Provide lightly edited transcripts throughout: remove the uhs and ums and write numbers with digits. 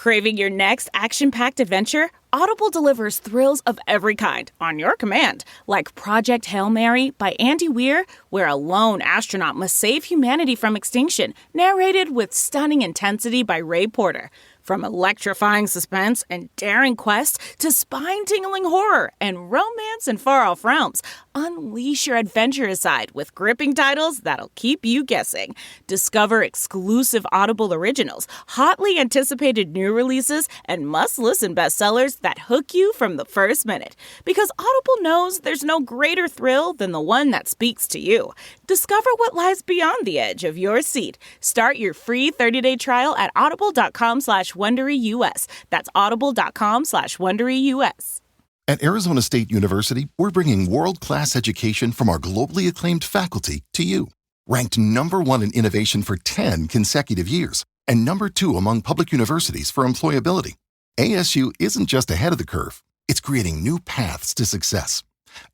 Craving your next action-packed adventure? Audible delivers thrills of every kind on your command, like Project Hail Mary by Andy Weir, where a lone astronaut must save humanity from extinction, narrated with stunning intensity by Ray Porter. From electrifying suspense and daring quest to spine-tingling horror and romance in far-off realms, unleash your adventurous side with gripping titles that'll keep you guessing. Discover exclusive Audible originals, hotly anticipated new releases, and must-listen bestsellers that hook you from the first minute. Because Audible knows there's no greater thrill than the one that speaks to you. Discover what lies beyond the edge of your seat. Start your free 30-day trial at audible.com/WonderyUS. That's audible.com/WonderyUS. At Arizona State University, we're bringing world-class education from our globally acclaimed faculty to you. Ranked #1 in innovation for 10 consecutive years and #2 among public universities for employability. ASU isn't just ahead of the curve, it's creating new paths to success.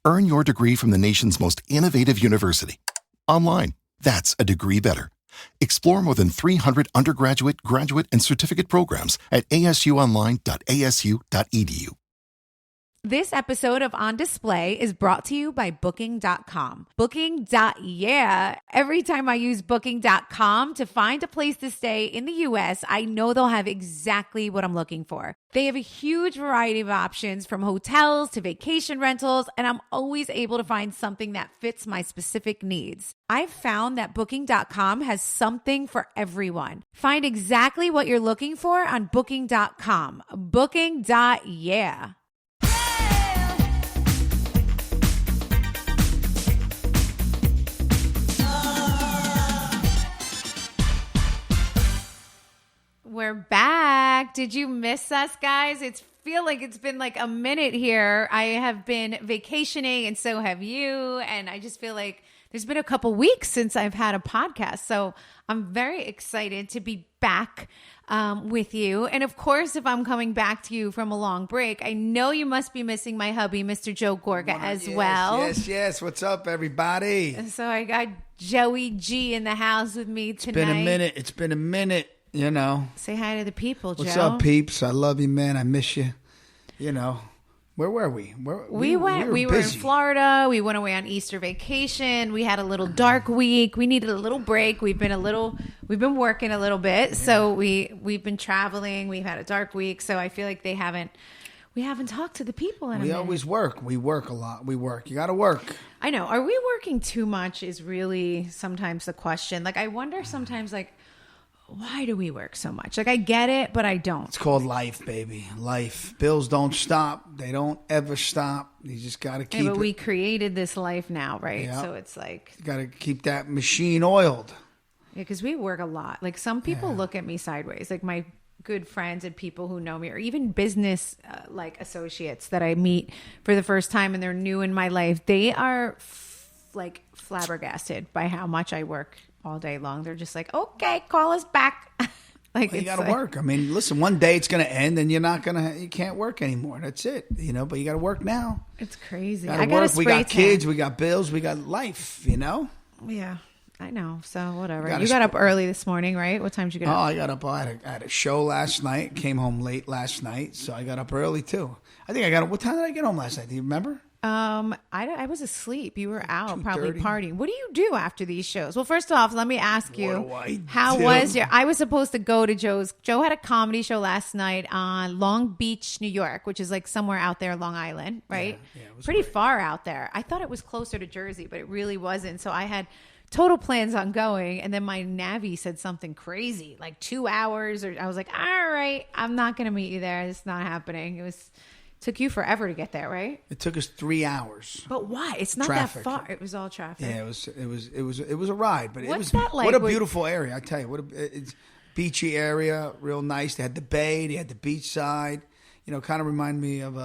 Earn your degree from the nation's most innovative university. Online, that's a degree better. Explore more than 300 undergraduate, graduate, and certificate programs at asuonline.asu.edu. This episode of On Display is brought to you by Booking.com. Booking.yeah. Every time I use Booking.com to find a place to stay in the U.S., I know they'll have exactly what I'm looking for. They have a huge variety of options from hotels to vacation rentals, and I'm always able to find something that fits my specific needs. I've found that Booking.com has something for everyone. Find exactly what you're looking for on Booking.com. Booking.yeah. We're back. Did you miss us, guys? Feel like it's been like a minute here. I have been vacationing and so have you. And I just feel like there's been a couple weeks since I've had a podcast. So I'm very excited to be back with you. And of course, if I'm coming back to you from a long break, I know you must be missing my hubby, Mr. Joe Gorga, as well. Yes. What's up, everybody? And so I got Joey G in the house with me tonight. It's been a minute. You know. Say hi to the people, Joe. What's up, peeps? I love you, man. I miss you. You know. Where were we? We were in Florida. We went away on Easter vacation. We had a little dark week. We needed a little break. We've been working a little bit. Yeah. So we've been traveling. We've had a dark week. So I feel like we haven't talked to the people in a minute. We always work. We work a lot. We work. You got to work. I know. Are we working too much is really sometimes the question. Like I wonder sometimes like, why do we work so much? Like, I get it, but I don't. It's called life, baby. Life. Bills don't stop. They don't ever stop. You just got to keep it. But we created this life now, right? Yeah. So it's like... You got to keep that machine oiled. Yeah, because we work a lot. Like, some people look at me sideways. Like, my good friends and people who know me, or even business, like, associates that I meet for the first time and they're new in my life, they are, flabbergasted by how much I work all day long. They're just like, okay, call us back. You got to work. I mean, listen, one day it's going to end and you can't work anymore. That's it. You know, but you got to work now. It's crazy. I got to work. We got kids, we got bills, we got life, you know? Yeah, I know. So whatever. You got up early this morning, right? What time did you get up? I got up. I had a show last night. Came home late last night. So I got up early too. I think what time did I get home last night? Do you remember? I was asleep. You were out probably partying. What do you do after these shows? Well, first off, let me ask you, I was supposed to go to Joe had a comedy show last night on Long Beach, New York, which is like somewhere out there, Long Island, right? Yeah, it was pretty far out there. I thought it was closer to Jersey, but it really wasn't. So I had total plans on going. And then my Navi said something crazy, like 2 hours, or I was like, all right, I'm not going to meet you there. It's not happening. Took you forever to get there, right? It took us 3 hours. But why? It's not that far. It was all traffic. Yeah, it was a ride, but What's that like? What a beautiful area! I tell you, it's beachy area, real nice. They had the bay, they had the beach side. You know, kind of remind me of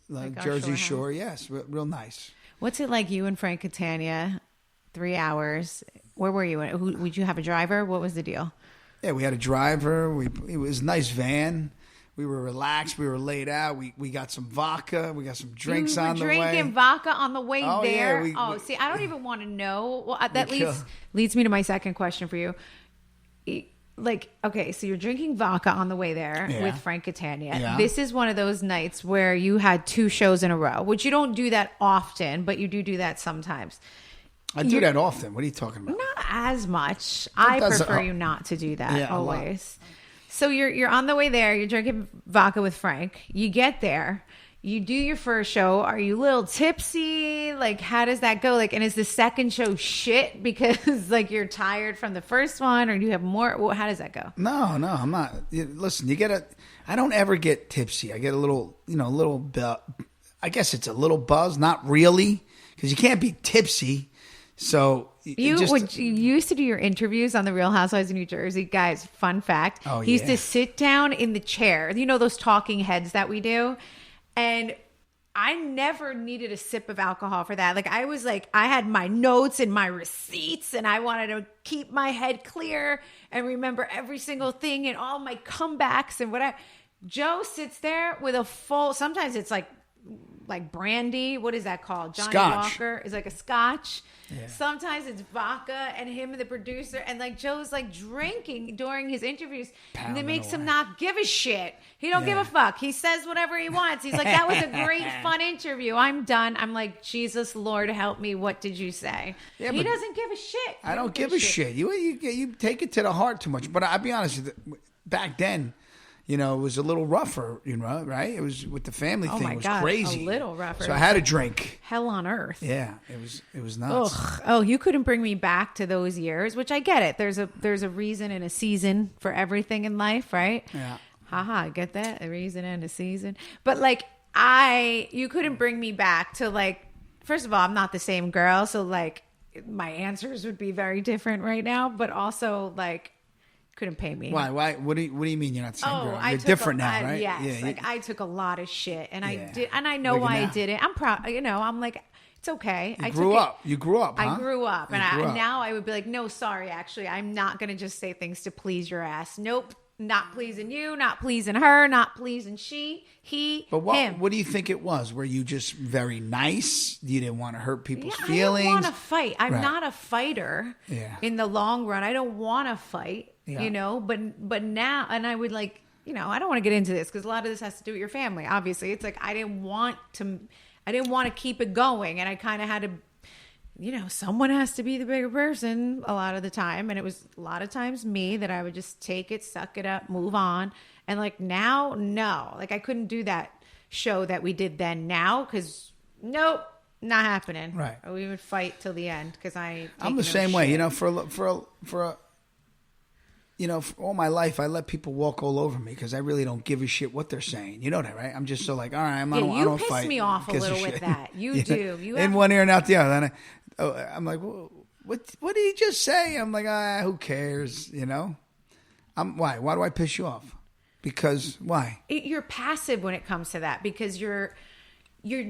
like Jersey Shore. Yes, real nice. What's it like? You and Frank Catania, 3 hours. Where were you? Would you have a driver? What was the deal? Yeah, we had a driver. It was a nice van. We were relaxed. We were laid out. We got some vodka. We got some drinks on the way. Drinking vodka on the way there. Yeah, see, I don't even want to know. Well, that leads me to my second question for you. like, okay, so you're drinking vodka on the way there with Frank Catania. Yeah. This is one of those nights where you had 2 shows in a row, which you don't do that often, but you do that sometimes. I do that often. What are you talking about? Not as much. I prefer you not to do that always. So you're on the way there. You're drinking vodka with Frank. You get there. You do your first show. Are you a little tipsy? Like, how does that go? Like, and is the second show shit because like you're tired from the first one, or do you have more? Well, how does that go? No, I'm not. Listen, I don't ever get tipsy. I get a little, I guess it's a little buzz. Not really, because you can't be tipsy. So you used to do your interviews on the Real Housewives of New Jersey, guys. Fun fact: he used to sit down in the chair. You know those talking heads that we do. And I never needed a sip of alcohol for that. Like, I had my notes and my receipts, and I wanted to keep my head clear and remember every single thing and all my comebacks and whatever. Joe sits there with a full, sometimes it's like brandy. What is that called? Johnny Scotch. Walker is like a scotch. Yeah. Sometimes it's vodka, and him and the producer, and like Joe's like drinking during his interviews, and it makes him not give a shit. He don't give a fuck. He says whatever he wants. He's like, that was a great, fun interview. I'm done. I'm like, Jesus, Lord, help me. What did you say? Yeah, he doesn't give a shit. I don't give a shit. You take it to the heart too much. But I'll be honest with you, back then, it was a little rougher, right? It was with the family thing. It was crazy. A little rougher. So I had a drink. Hell on earth. Yeah, it was nuts. Ugh. Oh, you couldn't bring me back to those years, which I get it. There's a reason and a season for everything in life, right? Yeah. Haha, I get that. A reason and a season. But like you couldn't bring me back to like, first of all, I'm not the same girl, so like my answers would be very different right now, but also like couldn't pay me. Why? What do you mean you're not the same girl? You're different now, right? Yes. Yeah, I took a lot of shit, and I did, and I know why I did it. I'm proud. I'm like, it's okay. You grew up. Huh? I grew up, and now I would be like, no, sorry, actually, I'm not going to just say things to please your ass. Nope. Not pleasing you, not pleasing her, not pleasing him. What do you think it was? Were you just very nice? You didn't want to hurt people's feelings? I don't want to fight. I'm not a fighter. Yeah. In the long run, I don't want to fight. Yeah. But now, and I would like, I don't want to get into this because a lot of this has to do with your family. Obviously, it's like I didn't want to keep it going, and I kind of had to. Someone has to be the bigger person a lot of the time. And it was a lot of times me that I would just take it, suck it up, move on. And like now, no. Like I couldn't do that show that we did then now because nope, not happening. Right. We would fight till the end because I'm the same way. For all my life, I let people walk all over me because I really don't give a shit what they're saying. You know that, right? I'm just so like, all right, I don't fight. You piss me off a little with that. You do. In one ear and out the other. I'm like, well, what did he just say? I'm like, who cares? Why? Why do I piss you off? Because why? You're passive when it comes to that because you're not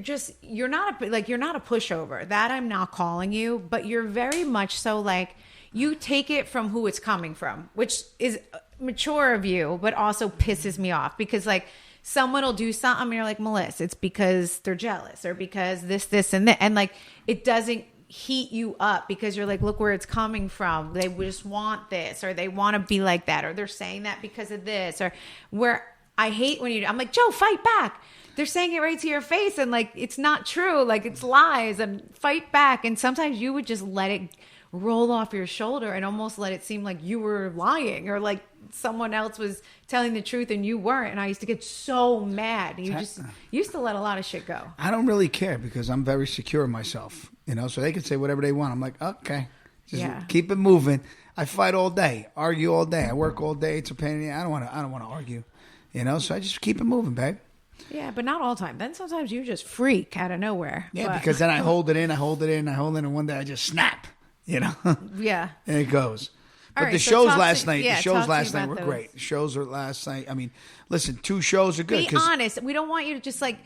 a pushover. That I'm not calling you, but you're very much so like you take it from who it's coming from, which is mature of you, but also pisses me off because like someone will do something and you're like, Melissa, it's because they're jealous or because this and that. And like, it doesn't heat you up because you're like, look where it's coming from. They just want this or they want to be like that or they're saying that because of this or where I hate when I'm like, Joe, fight back. They're saying it right to your face and like, it's not true. Like it's lies and fight back. And sometimes you would just let it roll off your shoulder and almost let it seem like you were lying or like someone else was telling the truth and you weren't. And I used to get so mad. You just used to let a lot of shit go. I don't really care because I'm very secure in myself, so they can say whatever they want. I'm like, okay, just keep it moving. I fight all day, argue all day. I work all day. It's a pain in the ass. I don't want to argue, so I just keep it moving, babe. Yeah, but not all the time. Then sometimes you just freak out of nowhere. Yeah, because then I hold it in, and one day I just snap. Yeah. And it goes. But right, the so shows last night, were those. great. The shows were last night. I mean, listen, 2 shows are good. Be honest. We don't want you to just like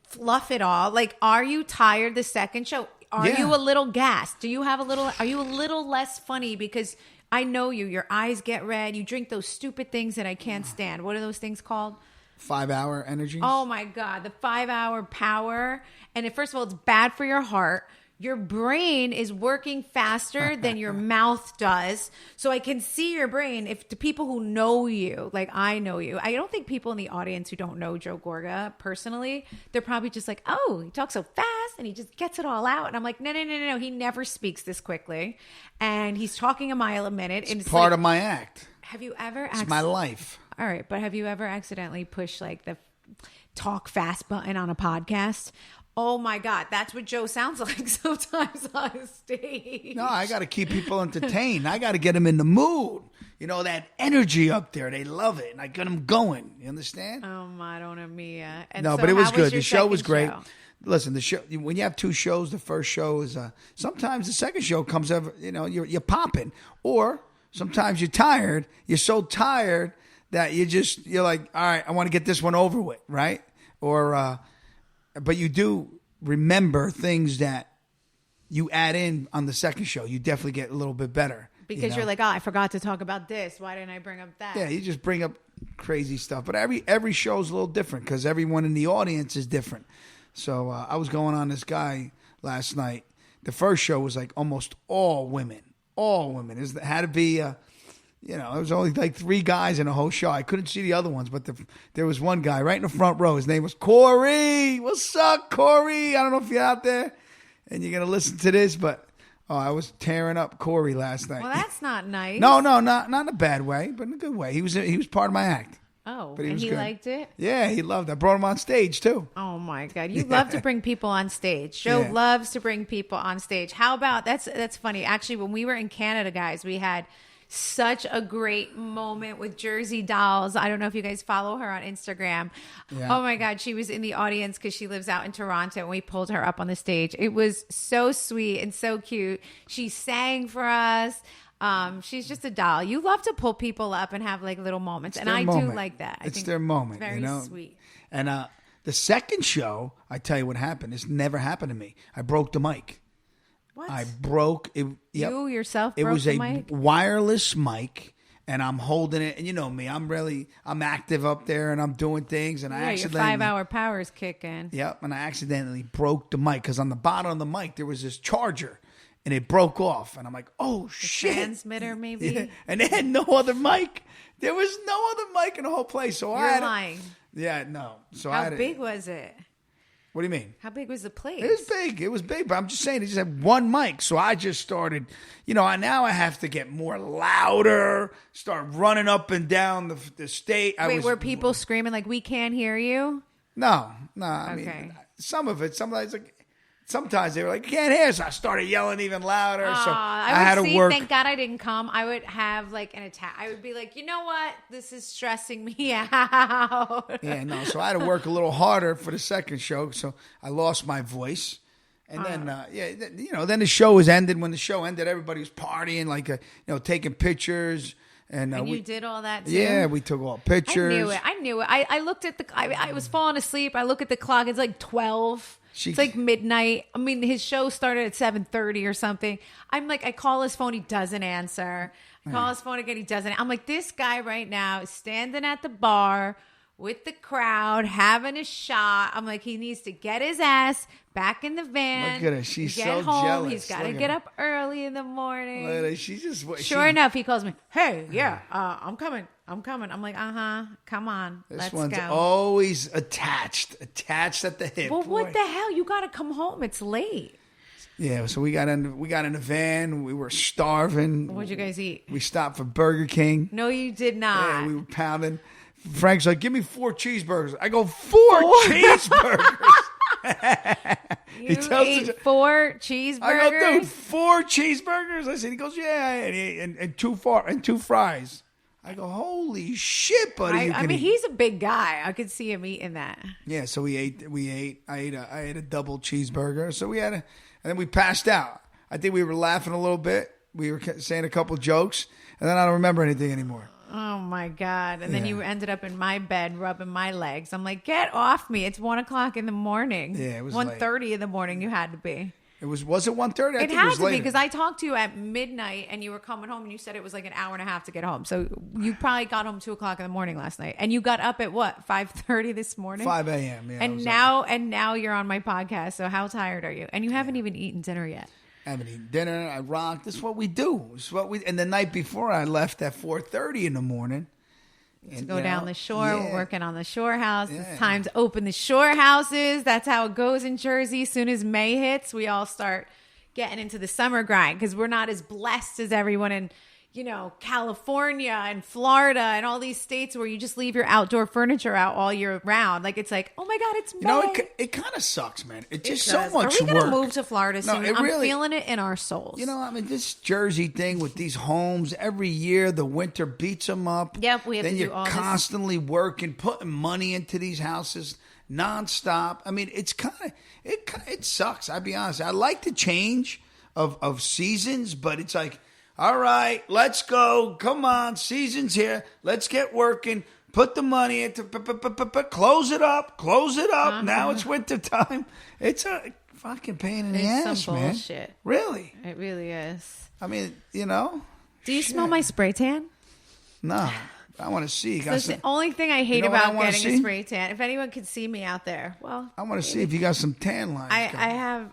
fluff it all. Like, are you tired the second show? Are you a little gassed? Are you a little less funny? Because I know your eyes get red. You drink those stupid things that I can't stand. What are those things called? 5-hour energy. Oh my God. The 5-hour power. And first of all, it's bad for your heart. your brain is working faster than your mouth does. So I can see your brain. If the people who know you, like I know you, I don't think people in the audience who don't know Joe Gorga personally, they're probably just like, oh, he talks so fast and he just gets it all out. And I'm like, no. He never speaks this quickly. And he's talking a mile a minute. It's part of my act. Have you ever... It's my life. All right. But have you ever accidentally pushed like the talk fast button on a podcast? Oh my God, that's what Joe sounds like sometimes on stage. No, I got to keep people entertained. I got to get them in the mood. You know, that energy up there. They love it. And I get them going. You understand? Oh, Madonna Mia. And no, but it was good. The show was great. Listen, the show, when you have two shows, the first show is, sometimes the second show comes over, you know, you're popping. Or sometimes you're tired. You're so tired that you're like, all right, I want to get this one over with, right? Or, but you do remember things that you add in on the second show. You definitely get a little bit better. Because you're like, oh, I forgot to talk about this. Why didn't I bring up that? Yeah, you just bring up crazy stuff. But every show is a little different because everyone in the audience is different. So I was going on this guy last night. The first show was like almost all women. All women. It had to be... there was only like 3 guys in the whole show. I couldn't see the other ones, but there was one guy right in the front row. His name was Corey. What's up, Corey? I don't know if you're out there and you're going to listen to this, but I was tearing up Corey last night. Well, that's not nice. No, not in a bad way, but in a good way. He was part of my act. Oh, but he good. Liked it? Yeah, he loved it. I brought him on stage, too. Oh, my God. You love to bring people on stage. Joe loves to bring people on stage. How about, that's funny. Actually, when we were in Canada, guys, we had such a great moment with Jersey Dolls. I don't know if you guys follow her on Instagram. Yeah. Oh my God. She was in the audience because she lives out in Toronto and we pulled her up on the stage. It was so sweet and so cute. She sang for us. She's just a doll. You love to pull people up and have like little moments. And I do like that. It's their moment. Very sweet. And the second show, I tell you what happened. This never happened to me. I broke the mic. What? I broke it. Yep. You yourself broke the mic? It was a wireless mic, and I'm holding it. And you know me, I'm active up there, and I'm doing things. And I accidentally... your 5-hour powers kick in. Yep, and I accidentally broke the mic because on the bottom of the mic, there was this charger, and it broke off. And I'm like, oh, shit. Transmitter, maybe? Yeah. And they had no other mic. There was no other mic in the whole place. So You're lying. Yeah, no. So How big was it? What do you mean? How big was the place? It was big, but I'm just saying, it just had one mic. So I just started, now I have to get more louder, start running up and down the state. Were people screaming like, we can't hear you? No. I mean, some of it, sometimes they were like, can't hear. So I started yelling even louder. So I had to work. Thank God I didn't come. I would have like an attack. I would be like, you know what? This is stressing me out. Yeah, no. So I had to work a little harder for the second show. So I lost my voice. And then, then the show was ended. When the show ended, everybody was partying, like, taking pictures. And you did all that too? Yeah, we took all pictures. I knew it. I looked at I was falling asleep. I look at the clock. It's like 12. It's like midnight. I mean, his show started at 7:30 or something. I'm like, I call his phone. He doesn't answer. I call his phone again. He doesn't. I'm like, this guy right now is standing at the bar with the crowd, having a shot. I'm like, he needs to get his ass back in the van. Look at her. She's get so home. jealous. He's got to get up early in the morning. Look at her. She's just... Sure enough, he calls me, hey, I'm coming. I'm like, come on, let's go. This one's always attached at the hip. Well, what the hell? You got to come home. It's late. Yeah, so we got in the van. We were starving. What'd you guys eat? We stopped for Burger King. No, you did not. Yeah, we were pounding. Frank's like, give me 4 cheeseburgers. I go, 4 cheeseburgers? You ate 4 cheeseburgers? I go, dude, 4 cheeseburgers? I said, he goes, yeah, and 2 fries. I go, holy shit, buddy! I mean, he's a big guy. I could see him eating that. Yeah, so we ate. I ate a double cheeseburger. So we had and then we passed out. I think we were laughing a little bit. We were saying a couple jokes, and then I don't remember anything anymore. Oh my God! And then you ended up in my bed rubbing my legs. I'm like, get off me! It's 1:00 in the morning. Yeah, it was 1:30 in the morning. You had to be. Was it 1:30? It had to be because I talked to you at midnight and you were coming home and you said it was like an hour and a half to get home. So you probably got home 2:00 in the morning last night, and you got up at what, 5:30 this morning? 5 a.m. Yeah. And now you're on my podcast. So how tired are you? And you haven't even eaten dinner yet. I haven't eaten dinner. I rocked. This is what we do. And the night before I left at 4:30 in the morning. To go down the shore. Yeah. We're working on the shore house. Yeah. It's time to open the shore houses. That's how it goes in Jersey. As soon as May hits, we all start getting into the summer grind because we're not as blessed as everyone in, California and Florida and all these states where you just leave your outdoor furniture out all year round. Like, it's like, oh my God, it's May. It kind of sucks, man. It's just so much work. Are we going to move to Florida soon? I'm feeling it in our souls. This Jersey thing with these homes, every year the winter beats them up. Yep, we have to do all this. Then you're constantly working, putting money into these houses nonstop. I mean, it's kind of, it sucks. I'll be honest. I like the change of seasons, but it's like, all right, let's go. Come on, season's here. Let's get working. Put the money into, close it up. Uh-huh. Now it's winter time. It's a fucking pain in the ass, man. It's bullshit. Really? It really is. I mean, Do you smell my spray tan? No. I want to see. That's the only thing I hate about getting a spray tan. If anyone could see me out there, well, I want to see if you got some tan lines. I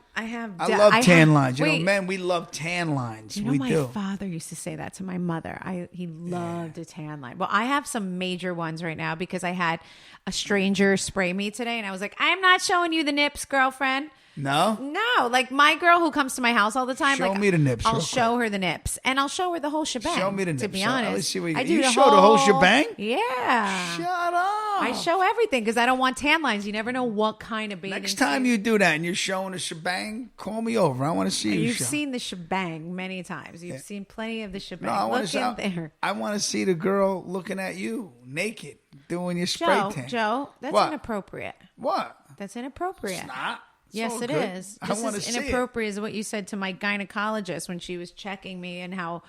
love tan lines. Men, we love tan lines. My father used to say that to my mother. He loved a tan line. Well, I have some major ones right now because I had a stranger spray me today, and I was like, I'm not showing you the nips, girlfriend. No, like my girl who comes to my house all the time. Show me the nips. I'll show her the nips, and I'll show her the whole shebang. Show me the nips. To be honest, let's see what you show the whole shebang. Yeah. Shut up. I show everything because I don't want tan lines. You never know what kind of bathing. Next time you do that and you're showing a shebang, call me over. I want to see you. You've seen the shebang many times. You've seen plenty of the shebang. No, I want to see the girl looking at you naked doing your spray tan. Joe, that's inappropriate. What? That's inappropriate. It's not. Yes, it is. I want to see it. Inappropriate is what you said to my gynecologist when she was checking me and how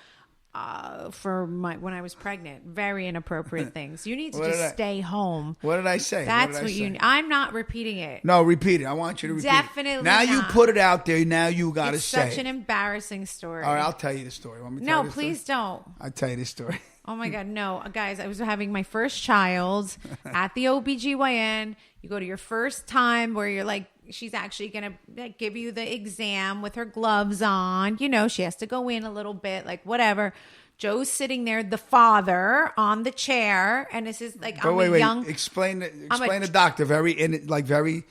when I was pregnant. Very inappropriate things. You need to just stay home. What did I say? That's what you. I'm not repeating it. No, repeat it. I want you to repeat Definitely it. Now you put it out there. Now you got to say. It's such an embarrassing story. All right, I'll tell you the story. Want me to tell you the story? Please don't. I'll tell you the story. Oh my God, no. Guys, I was having my first child at the OBGYN. You go to your first time where you're like, she's actually going to give you the exam with her gloves on. She has to go in a little bit, like whatever. Joe's sitting there, the father, on the chair. And this is like, young. Explain the doctor. Very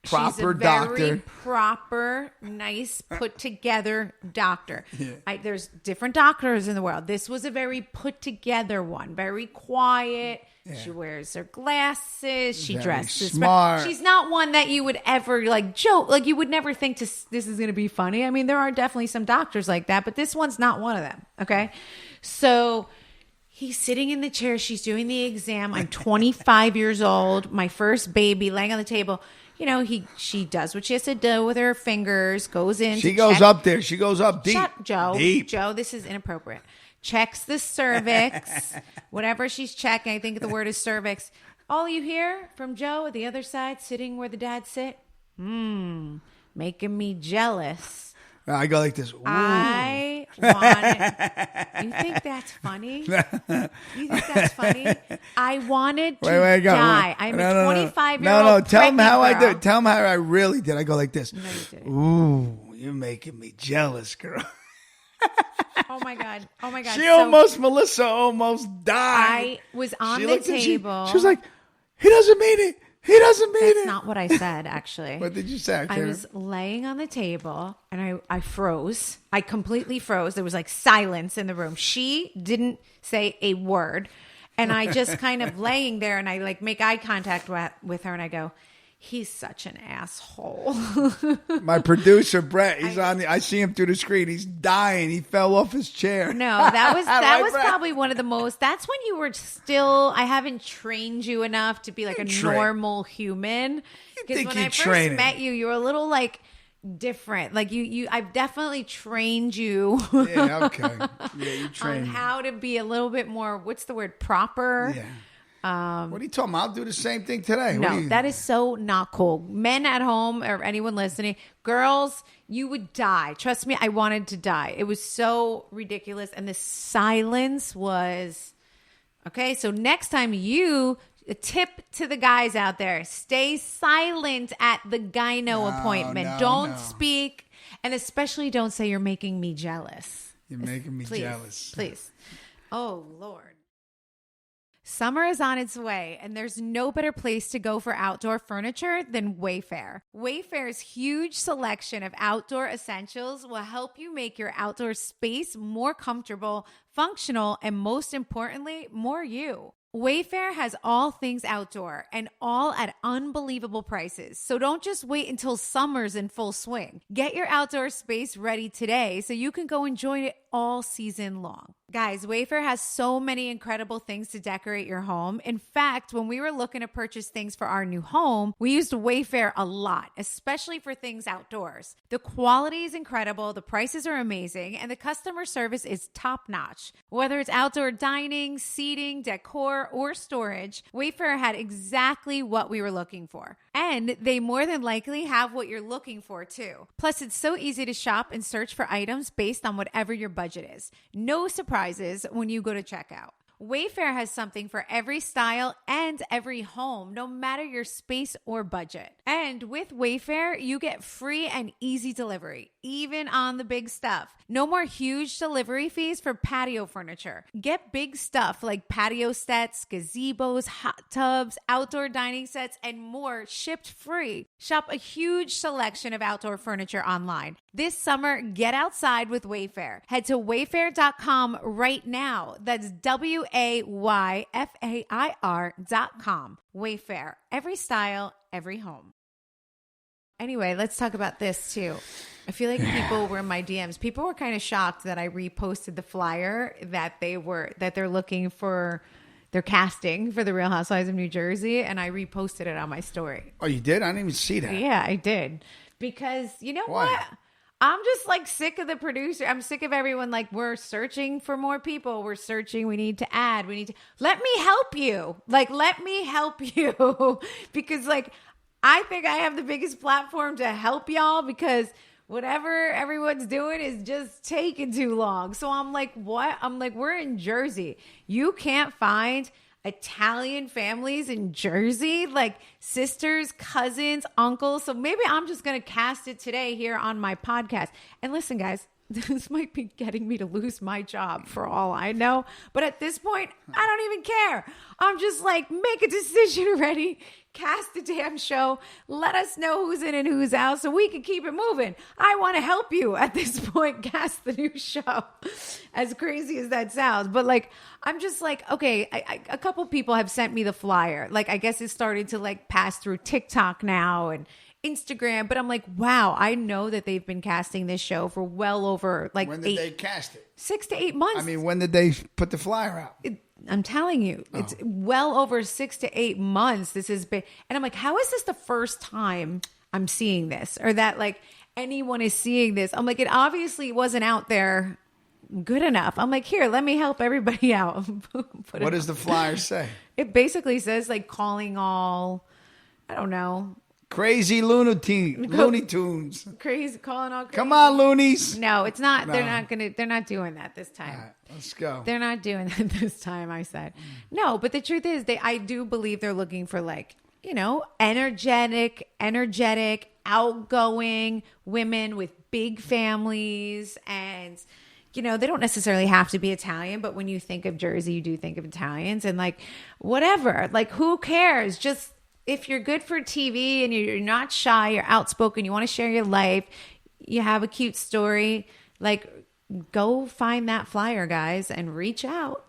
proper doctor. Very proper, nice, put together doctor. Yeah. There's different doctors in the world. This was a very put together one, very quiet. Yeah. She wears her glasses. She dresses smart. She's not one that you would ever joke. Like you would never think this is going to be funny. I mean, there are definitely some doctors like that, but this one's not one of them. Okay. So he's sitting in the chair. She's doing the exam. I'm 25 years old. My first baby laying on the table. She does what she has to do with her fingers, goes in. She goes up there. She goes up deep. Shut, Joe. Deep. Joe, this is inappropriate. Checks the cervix, whatever she's checking. I think the word is cervix. All you hear from Joe at the other side, sitting where the dads sit, making me jealous. I go like this. Ooh. I wanted. You think that's funny? You think that's funny? I wanted to die. I'm a 25-year-old. No. Tell them how girl. I did. Tell them how I really did. I go like this. No, you didn't. Ooh, you're making me jealous, girl. Oh my God. Melissa almost died. I was on the table. She was like, he doesn't mean it. He doesn't mean it. That's not what I said, actually. What did you say? I was laying on the table and I froze. I completely froze. There was silence in the room. She didn't say a word. And I just kind of laying there and I make eye contact with her and I go, he's such an asshole. My producer, Brett, I see him through the screen. He's dying. He fell off his chair. No, that was probably one of the most, that's when you were still, I haven't trained you enough to be a normal human. Because when I first met you, you were a little different. I've definitely trained you. Yeah, okay. Yeah, you trained on how to be a little bit more, what's the word, proper? Yeah. What are you talking about? I'll do the same thing today. No, that is so not cool. Men at home or anyone listening, girls, you would die. Trust me, I wanted to die. It was so ridiculous. And the silence was, okay, so next time a tip to the guys out there, stay silent at the gyno appointment. Don't speak. And especially don't say you're making me jealous. You're making me jealous. Please. Oh, Lord. Summer is on its way, and there's no better place to go for outdoor furniture than Wayfair. Wayfair's huge selection of outdoor essentials will help you make your outdoor space more comfortable, functional, and most importantly, more you. Wayfair has all things outdoor and all at unbelievable prices. So don't just wait until summer's in full swing. Get your outdoor space ready today so you can go enjoy it all season long. Guys, Wayfair has so many incredible things to decorate your home. In fact, when we were looking to purchase things for our new home, we used Wayfair a lot, especially for things outdoors. The quality is incredible, the prices are amazing, and the customer service is top-notch. Whether it's outdoor dining, seating, decor, or storage, Wayfair had exactly what we were looking for. And they more than likely have what you're looking for too. Plus, it's so easy to shop and search for items based on whatever your budget is. No surprises when you go to checkout. Wayfair has something for every style and every home, no matter your space or budget. And with Wayfair, you get free and easy delivery, even on the big stuff. No more huge delivery fees for patio furniture. Get big stuff like patio sets, gazebos, hot tubs, outdoor dining sets, and more shipped free. Shop a huge selection of outdoor furniture online. This summer, get outside with Wayfair. Head to wayfair.com right now. That's WAYFAIR.com. Wayfair. Every style, every home. Anyway, let's talk about this too. I feel like people were in my DMs. People were kind of shocked that I reposted the flyer that they're looking for. They're casting for the Real Housewives of New Jersey, and I reposted it on my story. Oh, you did? I didn't even see that. Yeah, I did. Because you know what? I'm just like sick of the producer. I'm sick of everyone like, we're searching for more people. We're searching. We need to add. Let me help you. Like, let me help you. Because like, I think I have the biggest platform to help y'all because whatever everyone's doing is just taking too long. So I'm like, what? I'm like, we're in Jersey. You can't find Italian families in Jersey, like sisters, cousins, uncles. So maybe I'm just going to cast it today here on my podcast. And listen, guys, this might be getting me to lose my job for all I know. But at this point, I don't even care. I'm just like, make a decision already. Cast the damn show. Let us know who's in and who's out so we can keep it moving. I want to help you at this point. Cast the new show. As crazy as that sounds. But like, I'm just like, okay, a couple people have sent me the flyer. Like, I guess it's starting to like pass through TikTok now and Instagram. But I'm like, wow, I know that they've been casting this show for well over like when did they cast it? 6 to 8 months. I mean, when did they put the flyer out? I'm telling you, it's well over 6 to 8 months. This has been, and I'm like, how is this the first time I'm seeing this or that like anyone is seeing this? I'm like, it obviously wasn't out there good enough. I'm like, here, let me help everybody out. What does the flyer say? It basically says like calling all, I don't know. Crazy Looney Tunes. Crazy, calling all crazy. Come on, loonies. No, it's not. No. They're not doing that this time. All right, let's go. They're not doing that this time, I said. No, but the truth is I do believe they're looking for like, you know, energetic, outgoing women with big families. And, you know, they don't necessarily have to be Italian, but when you think of Jersey, you do think of Italians and like, whatever, like who cares? Just, if you're good for TV and you're not shy, you're outspoken, you want to share your life, you have a cute story, like go find that flyer, guys, and reach out.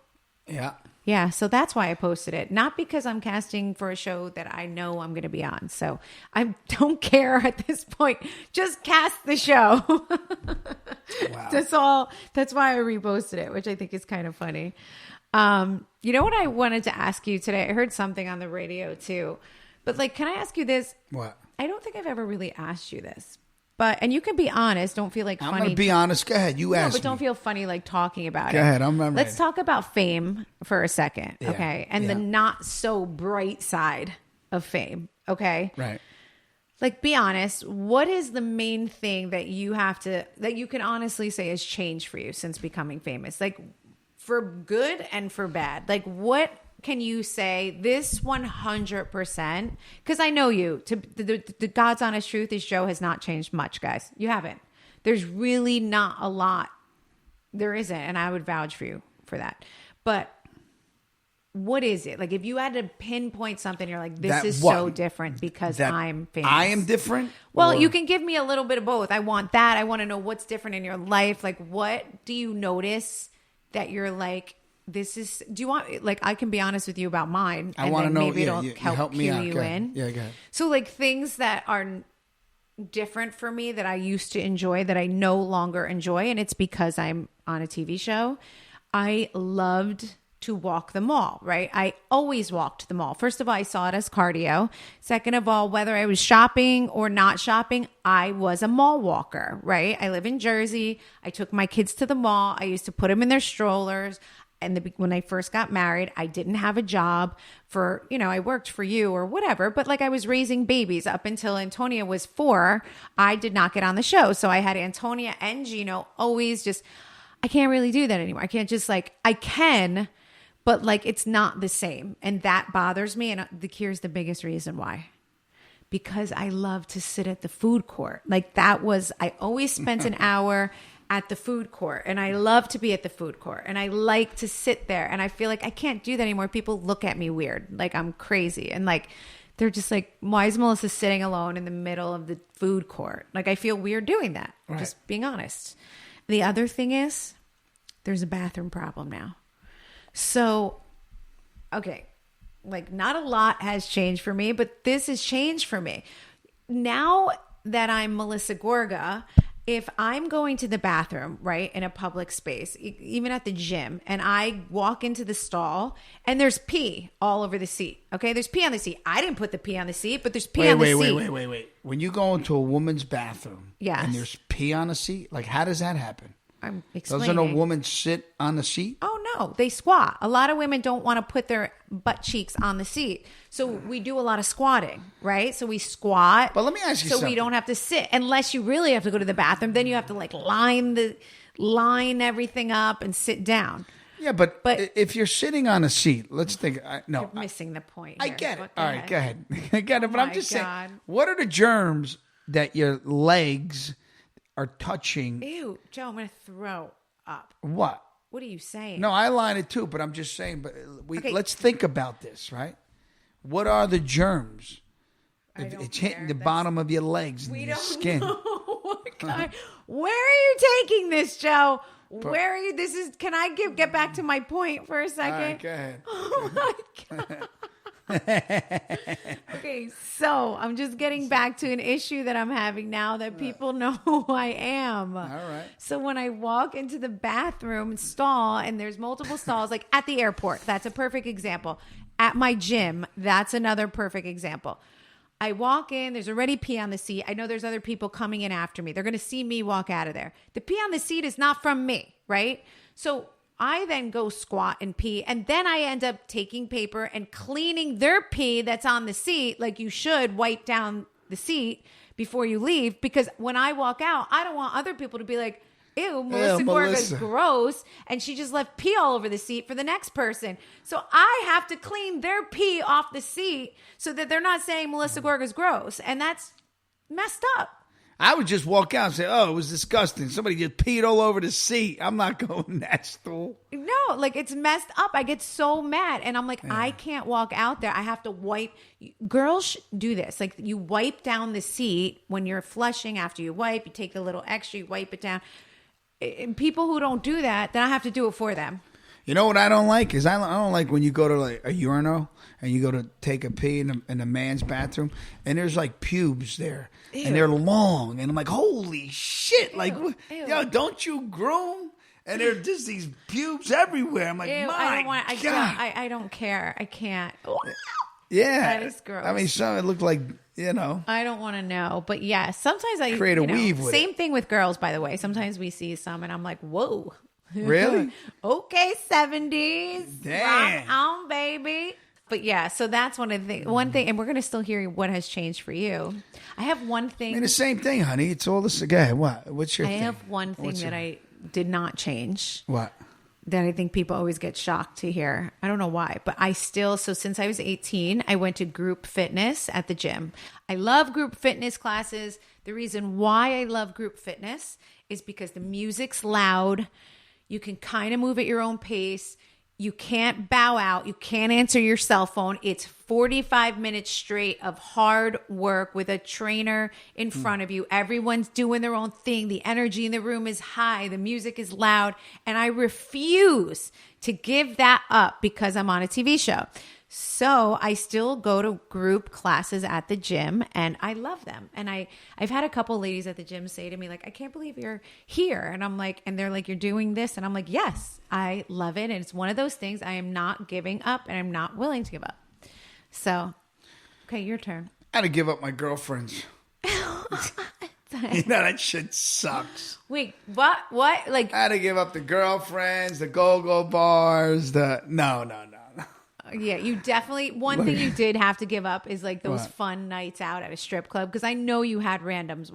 Yeah. Yeah. So that's why I posted it. Not because I'm casting for a show that I know I'm going to be on. So I don't care at this point. Just cast the show. Wow. That's all. That's why I reposted it, which I think is kind of funny. You know what I wanted to ask you today? I heard something on the radio too. But like, can I ask you this? What? I don't think I've ever really asked you this. and you can be honest. Don't feel like funny. I'm going to be honest. Go ahead. You ask me. But don't feel funny like talking about it. Go ahead. I'm ready. Let's talk about fame for a second, okay? And the not so bright side of fame, okay? Right. Like, be honest. What is the main thing that you can honestly say has changed for you since becoming famous? Like, for good and for bad. Like, what can you say this 100%? Because I know you. The God's honest truth, this show has not changed much, guys. You haven't. There's really not a lot. There isn't, and I would vouch for you for that. But what is it? Like, if you had to pinpoint something, you're like, this is so different because I'm famous. I am different? Well, you can give me a little bit of both. I want that. I want to know what's different in your life. Like, what do you notice that you're like, this is, do you want, like, I can be honest with you about mine. I want to know, maybe it'll help me out. You in. Yeah, go ahead. So, like, things that are different for me that I used to enjoy that I no longer enjoy, and it's because I'm on a TV show. I loved to walk the mall, right? I always walked the mall. First of all, I saw it as cardio. Second of all, whether I was shopping or not shopping, I was a mall walker, right? I live in Jersey. I took my kids to the mall. I used to put them in their strollers. And when I first got married, I didn't have a job for, I worked for you or whatever, but like I was raising babies up until Antonia was 4. I did not get on the show. So I had Antonia and Gino always just, I can't really do that anymore. I can't just I can, but like, it's not the same. And that bothers me. And here's the biggest reason why. Because I love to sit at the food court. Like I always spent an hour at the food court, and I love to be at the food court, and I like to sit there, and I feel like I can't do that anymore. People look at me weird, like I'm crazy, and like they're just like, why is Melissa sitting alone in the middle of the food court? Like I feel weird doing that, just being honest. The other thing is there's a bathroom problem now. So, okay, like not a lot has changed for me, but this has changed for me. Now that I'm Melissa Gorga, if I'm going to the bathroom, right, in a public space, even at the gym, and I walk into the stall and there's pee all over the seat, okay? There's pee on the seat. I didn't put the pee on the seat, but there's pee on the seat. Wait. When you go into a woman's bathroom and there's pee on the seat, like how does that happen? I'm explaining. Doesn't a woman sit on the seat? Oh, no. They squat. A lot of women don't want to put their butt cheeks on the seat. So we do a lot of squatting, right? So we squat. But let me ask you something. So we don't have to sit. Unless you really have to go to the bathroom. Then you have to like line everything up and sit down. Yeah, but if you're sitting on a seat, let's think. You're missing the point. I get it. All right, go ahead. I get it. But I'm just saying, what are the germs that your legs are touching? Ew, Joe, I'm going to throw up. What? What are you saying? No, I line it too, but I'm just saying, but let's think about this, right? What are the germs? It's hitting the bottom of your legs and your skin. Where are you taking this, Joe? Where are you? Can I get back to my point for a second? All right, go ahead. Oh my God. Okay, so I'm just getting back to an issue that I'm having now that people know who I am. All right. So when I walk into the bathroom stall and there's multiple stalls, like at the airport, that's a perfect example. At my gym, that's another perfect example. I walk in, there's already pee on the seat. I know there's other people coming in after me. They're going to see me walk out of there. The pee on the seat is not from me, right? So I then go squat and pee, and then I end up taking paper and cleaning their pee that's on the seat, like you should wipe down the seat before you leave, because when I walk out, I don't want other people to be like, ew, Melissa Gorga's gross, and she just left pee all over the seat for the next person. So I have to clean their pee off the seat so that they're not saying Melissa Gorga's gross, and that's messed up. I would just walk out and say, oh, it was disgusting. Somebody just peed all over the seat. I'm not going in that stool. No, like it's messed up. I get so mad. And I'm like, I can't walk out there. I have to wipe. Girls do this. Like you wipe down the seat when you're flushing. After you wipe, you take the little extra, you wipe it down. And people who don't do that, then I have to do it for them. You know what I don't like is I don't like when you go to like a urinal and you go to take a pee in a man's bathroom and there's like pubes there. Ew. And they're long and I'm like, holy shit! Ew. Like, yo, don't you groom? And there are just these pubes everywhere. I'm like, ew, my God. I don't care. I can't. Yeah, that is gross. I mean, it looked like You know. I don't want to know. But yeah, sometimes I create a weave with same thing with girls, by the way. Sometimes we see some and I'm like, whoa. Really? Okay, 70s. Damn. Rock on, baby. But yeah, so that's one thing, and we're going to still hear what has changed for you. I have one thing. I mean, the same thing, honey. It's all this again. What? What's your thing? I have one thing that I did not change. What? That I think people always get shocked to hear. I don't know why, but so since I was 18, I went to group fitness at the gym. I love group fitness classes. The reason why I love group fitness is because the music's loud. You can kind of move at your own pace. You can't bow out. You can't answer your cell phone. It's 45 minutes straight of hard work with a trainer in front of you. Everyone's doing their own thing. The energy in the room is high. The music is loud. And I refuse to give that up because I'm on a TV show. So I still go to group classes at the gym and I love them. And I've had a couple ladies at the gym say to me, like, I can't believe you're here. And I'm like, and they're like, you're doing this. And I'm like, yes, I love it. And it's one of those things I am not giving up and I'm not willing to give up. So, okay, your turn. I had to give up my girlfriends. You know, that shit sucks. Wait, what? Like, I had to give up the girlfriends, the go-go bars, no. yeah, you definitely, one thing you did have to give up is like those What? fun nights out at a strip club. Because I know you had random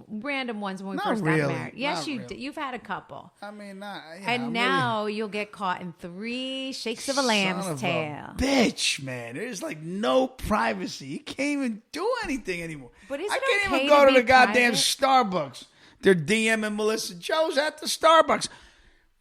ones when we Not first really. got married. Yes, Not you really. did. You've had a couple. I mean, not. And now you'll get caught in 3 shakes of a lamb's tail. Bitch, man. There's like no privacy. You can't even do anything anymore. But is I it can't okay even go to to the be goddamn private? Starbucks. They're DMing Melissa Joe's at the Starbucks.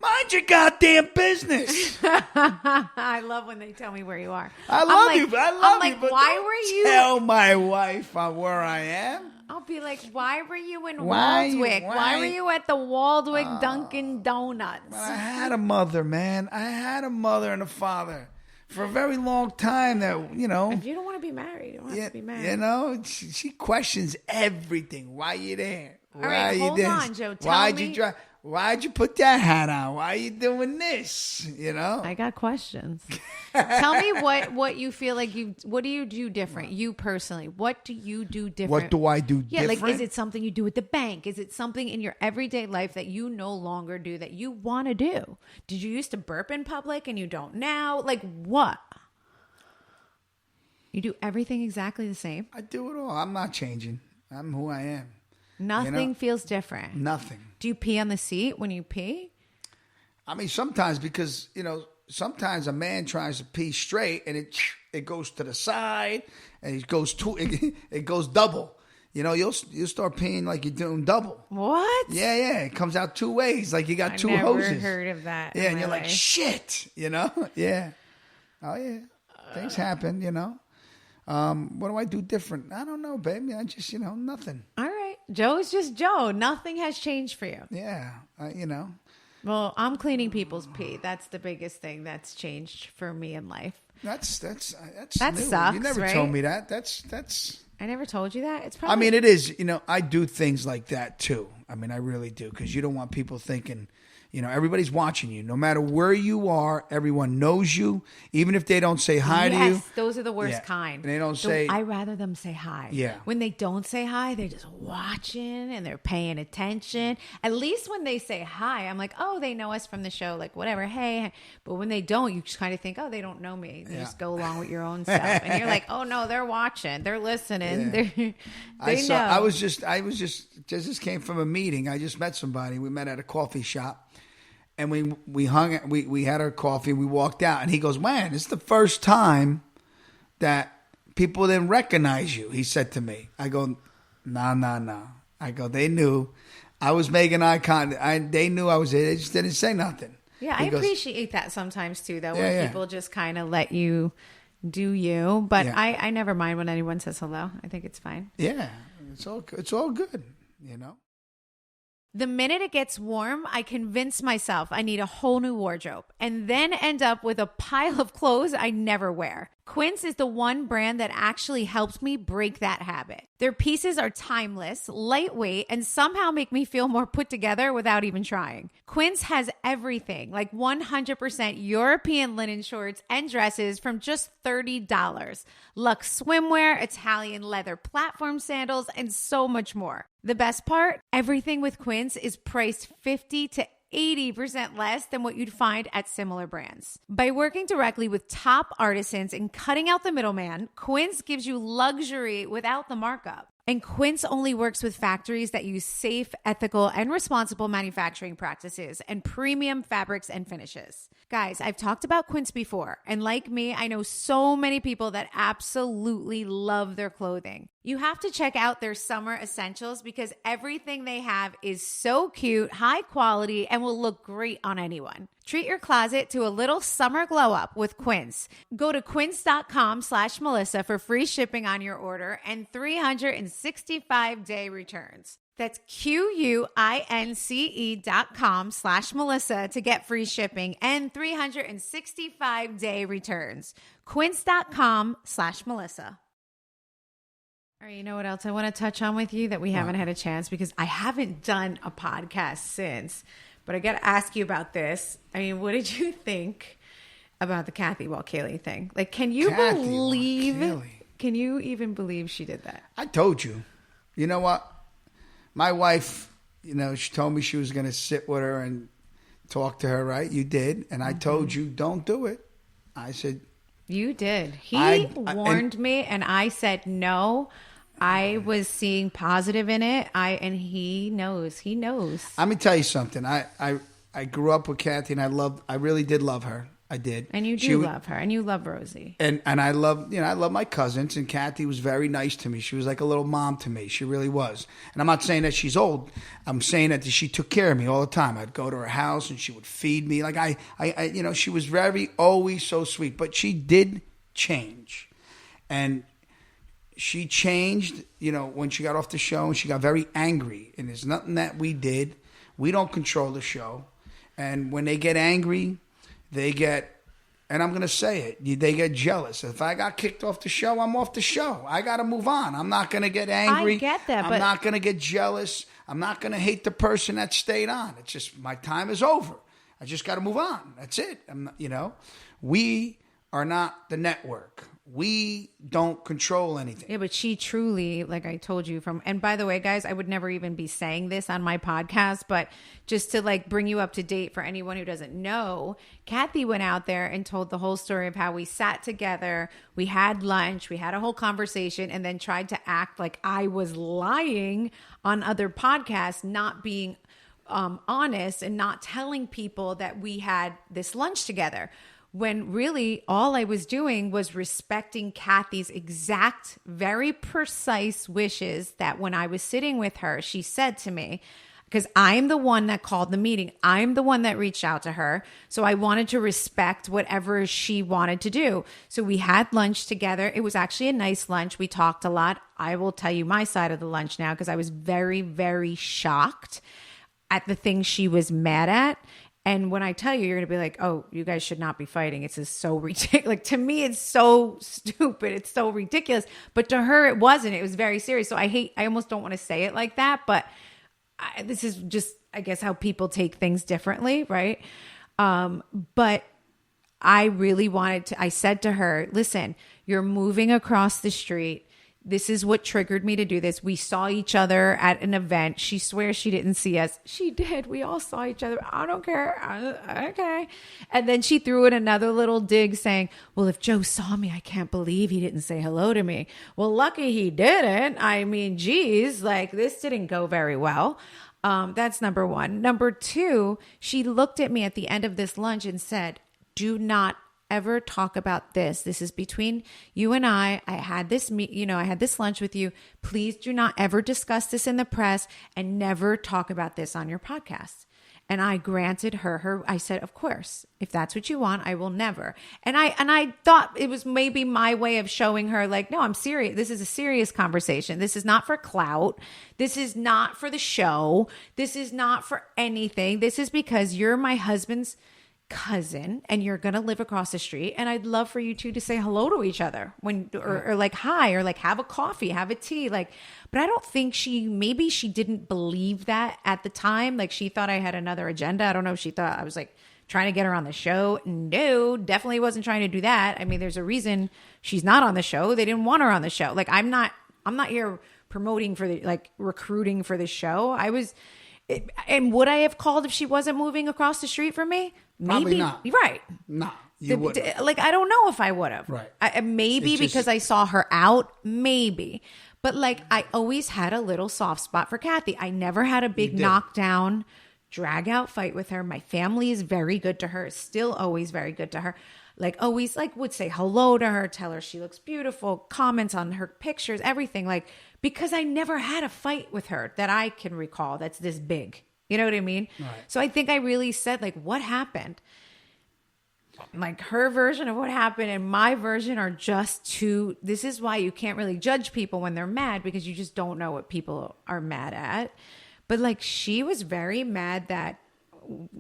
Mind your goddamn business. I love when they tell me where you are. I love I'm you. like, I love I'm you. like, But why don't were you? tell my wife where I am? I'll be like, why were you in Why- Waldwick? Why why- were you at the Waldwick Dunkin' Donuts? But I had a mother, man. I had a mother and a father for a very long time. That you know. If you don't want to be married, you don't have to be married. You know, she questions everything. Why you there? Why right, you hold this? on, Joe. Tell Why'd me- you drive? Why'd you put that hat on? Why are you doing this? You know. I got questions. Tell me what you feel like what do you do different? You personally, what do you do different? What do I do Yeah, different? like is it something you do at the bank? Is it something in your everyday life that you no longer do that you want to do? Did you used to burp in public and you don't now? Like what? You do everything exactly the same? I do it all. I'm not changing. I'm who I am. Nothing feels different. Nothing. Do you pee on the seat when you pee? I mean, sometimes because, sometimes a man tries to pee straight and it goes to the side and it goes double. You'll start peeing like you're doing double. What? Yeah. It comes out 2 ways, like you got 2 hoses. I never heard of that. Yeah, in and my you're like, life. shit, Yeah. Oh, yeah. Things happen, What do I do different? I don't know, baby. I just, nothing. All right. Joe is just Joe. Nothing has changed for you. Yeah, Well, I'm cleaning people's pee. That's the biggest thing that's changed for me in life. That That new. sucks, You never right? told me that. That's. I never told you that. It's probably. I mean, it is. I do things like that too. I mean, I really do because you don't want people thinking. Everybody's watching you. No matter where you are, everyone knows you. Even if they don't say hi to you. Yes, those are the worst Yeah. kind. And they don't say. I rather them say hi. Yeah. When they don't say hi, they're just watching and they're paying attention. At least when they say hi, I'm like, oh, they know us from the show, like whatever. Hey, but when they don't, you just kind of think, oh, they don't know me. You just go along with your own stuff, and you're like, oh no, they're watching, they're listening, Yeah. they know. I was just came from a meeting. I just met somebody. We met at a coffee shop. And we had our coffee, we walked out, and he goes, man, it's the first time that people didn't recognize you, he said to me. I go, no. I go, they knew. I was making eye contact. They knew I was there. They just didn't say nothing. Yeah, He I goes, appreciate that sometimes too, though, Yeah, when yeah. people just kind of let you do you. But Yeah. I never mind when anyone says hello. I think it's fine. Yeah, it's all good, The minute it gets warm, I convince myself I need a whole new wardrobe and then end up with a pile of clothes I never wear. Quince is the one brand that actually helps me break that habit. Their pieces are timeless, lightweight, and somehow make me feel more put together without even trying. Quince has everything, like 100% European linen shorts and dresses from just $30. Luxe swimwear, Italian leather platform sandals, and so much more. The best part? Everything with Quince is priced 50 to 80% less than what you'd find at similar brands. By working directly with top artisans and cutting out the middleman, Quince gives you luxury without the markup. And Quince only works with factories that use safe, ethical, and responsible manufacturing practices and premium fabrics and finishes. Guys, I've talked about Quince before, and like me, I know so many people that absolutely love their clothing. You have to check out their summer essentials because everything they have is so cute, high quality, and will look great on anyone. Treat your closet to a little summer glow up with Quince. Go to quince.com/Melissa for free shipping on your order and 365-day returns. That's QUINCE.com/Melissa to get free shipping and 365-day returns. Quince.com/Melissa. All right, you know what else I want to touch on with you that we haven't had a chance, because I haven't done a podcast since, but I got to ask you about this. I mean, what did you think about the Kathy Walkeli thing? Like, can you even believe she did that? I told you. You know what? My wife, she told me she was going to sit with her and talk to her, right? You did. And I told you, don't do it. I said... You did. He warned me, and I said no. I was seeing positive in it. And he knows. He knows. Let me tell you something. I grew up with Kathy, and I really did love her. I did. And you do love her, and you love Rosie. And I love, I love my cousins, and Kathy was very nice to me. She was like a little mom to me. She really was. And I'm not saying that she's old. I'm saying that she took care of me all the time. I'd go to her house, and she would feed me. Like I she was always so sweet. But she did change. And she changed, when she got off the show, and she got very angry. And there's nothing that we did. We don't control the show. And when they get angry, they get, and I'm going to say it, they get jealous. If I got kicked off the show, I'm off the show. I got to move on. I'm not going to get angry. I get that, I'm not going to get jealous. I'm not going to hate the person that stayed on. It's just, my time is over. I just got to move on. That's it. We are not the network. We don't control anything. Yeah, but she truly, like I told you and by the way, guys, I would never even be saying this on my podcast, but just to bring you up to date for anyone who doesn't know, Kathy went out there and told the whole story of how we sat together, we had lunch, we had a whole conversation, and then tried to act like I was lying on other podcasts, not being honest and not telling people that we had this lunch together. When really all I was doing was respecting Kathy's exact, very precise wishes that when I was sitting with her, she said to me, because I'm the one that called the meeting. I'm the one that reached out to her. So I wanted to respect whatever she wanted to do. So we had lunch together. It was actually a nice lunch. We talked a lot. I will tell you my side of the lunch now, because I was very, very shocked at the things she was mad at. And when I tell you, you're going to be like, oh, you guys should not be fighting. It's just so ridiculous. Like, to me, it's so stupid. It's so ridiculous. But to her, it wasn't. It was very serious. So I almost don't want to say it like that. But this is just, I guess, how people take things differently, right? But I really I said to her, listen, you're moving across the street. This is what triggered me to do this. We saw each other at an event. She swears she didn't see us. She did. We all saw each other. I don't care. Okay. And then she threw in another little dig saying, well, if Joe saw me, I can't believe he didn't say hello to me. Well, lucky he didn't. I mean, geez, this didn't go very well. That's number one. Number two, she looked at me at the end of this lunch and said, do not ever talk about this. This is between you and I. I had this I had this lunch with you. Please do not ever discuss this in the press, and never talk about this on your podcast. And I granted her, I said, of course, if that's what you want, I will never. And I thought it was maybe my way of showing her, no, I'm serious. This is a serious conversation. This is not for clout. This is not for the show. This is not for anything. This is because you're my husband's cousin and you're going to live across the street. And I'd love for you two to say hello to each other or like hi, or like have a coffee, have a tea. Like, but I don't think maybe she didn't believe that at the time. Like she thought I had another agenda. I don't know if she thought I was like trying to get her on the show. No, definitely wasn't trying to do that. I mean, there's a reason she's not on the show. They didn't want her on the show. Like I'm not here promoting for recruiting for the show. And would I have called if she wasn't moving across the street from me? Maybe. Probably not. Right. No, you wouldn't. Like, I don't know if I would have. Right. Maybe because I saw her out. Maybe. But like, I always had a little soft spot for Kathy. I never had a big knockdown, drag out fight with her. My family is very good to her. Still always very good to her. Like always like would say hello to her, tell her she looks beautiful, comments on her pictures, everything. Like, because I never had a fight with her that I can recall that's this big. You know what I mean? Right. So I think I really said like, what happened? Like her version of what happened and my version are just two. This is why you can't really judge people when they're mad, because you just don't know what people are mad at. But like, she was very mad that,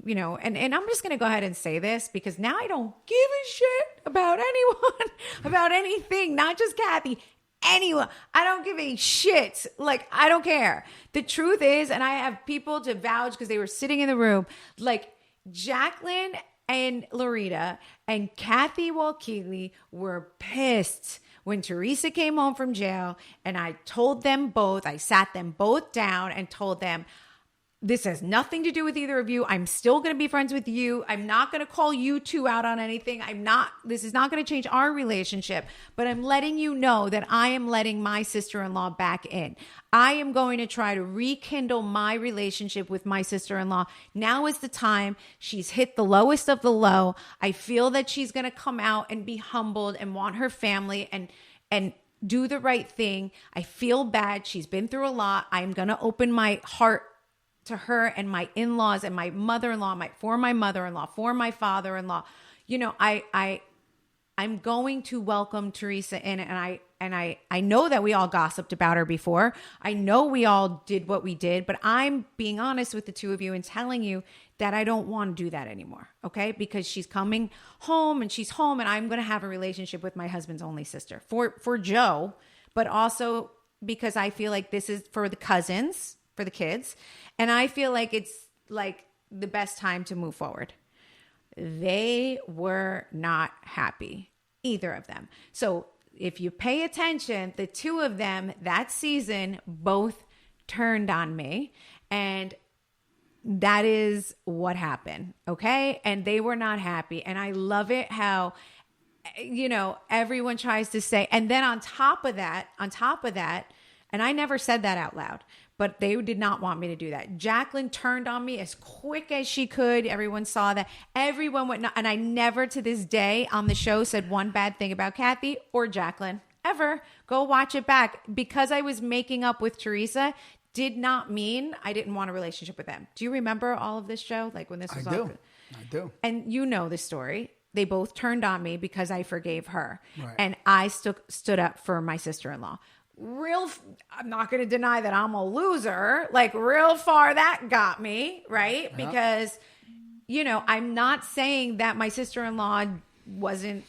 you know, and I'm just going to go ahead and say this because now I don't give a shit about anyone, about anything, not just Kathy, anyone. I don't give a shit. Like, I don't care. The truth is, and I have people to vouch because they were sitting in the room, like Jacqueline and Loretta and Kathy Walkeely were pissed when Teresa came home from jail. And I told them both, I sat them both down and told them, this has nothing to do with either of you. I'm still going to be friends with you. I'm not going to call you two out on anything. This is not going to change our relationship, but I'm letting you know that I am letting my sister-in-law back in. I am going to try to rekindle my relationship with my sister-in-law. Now is the time. She's hit the lowest of the low. I feel that she's going to come out and be humbled and want her family and do the right thing. I feel bad. She's been through a lot. I'm going to open my heart to her and my in-laws and my mother-in-law, for my mother-in-law, for my father-in-law. You know, I'm going to welcome Teresa in, and I know that we all gossiped about her before. I know we all did what we did, but I'm being honest with the two of you and telling you that I don't want to do that anymore. Okay? Because she's coming home and she's home, and I'm going to have a relationship with my husband's only sister for Joe, but also because I feel like this is for the cousins, for the kids. And I feel like it's like the best time to move forward. They were not happy, either of them. So if you pay attention, the two of them that season both turned on me. And that is what happened. Okay. And they were not happy. And I love it how, you know, everyone tries to say, and then on top of that, and I never said that out loud, but they did not want me to do that. Jacqueline turned on me as quick as she could. Everyone saw that. Everyone went, and I never to this day on the show said one bad thing about Kathy or Jacqueline, ever. Go watch it back. Because I was making up with Teresa did not mean I didn't want a relationship with them. Do you remember all of this, Joe? Like when this was I do. And you know the story. They both turned on me because I forgave her. Right. And I stood up for my sister-in-law. I'm not going to deny that I'm a loser. Like real far that got me, right? Yep. Because, you know, I'm not saying that my sister-in-law wasn't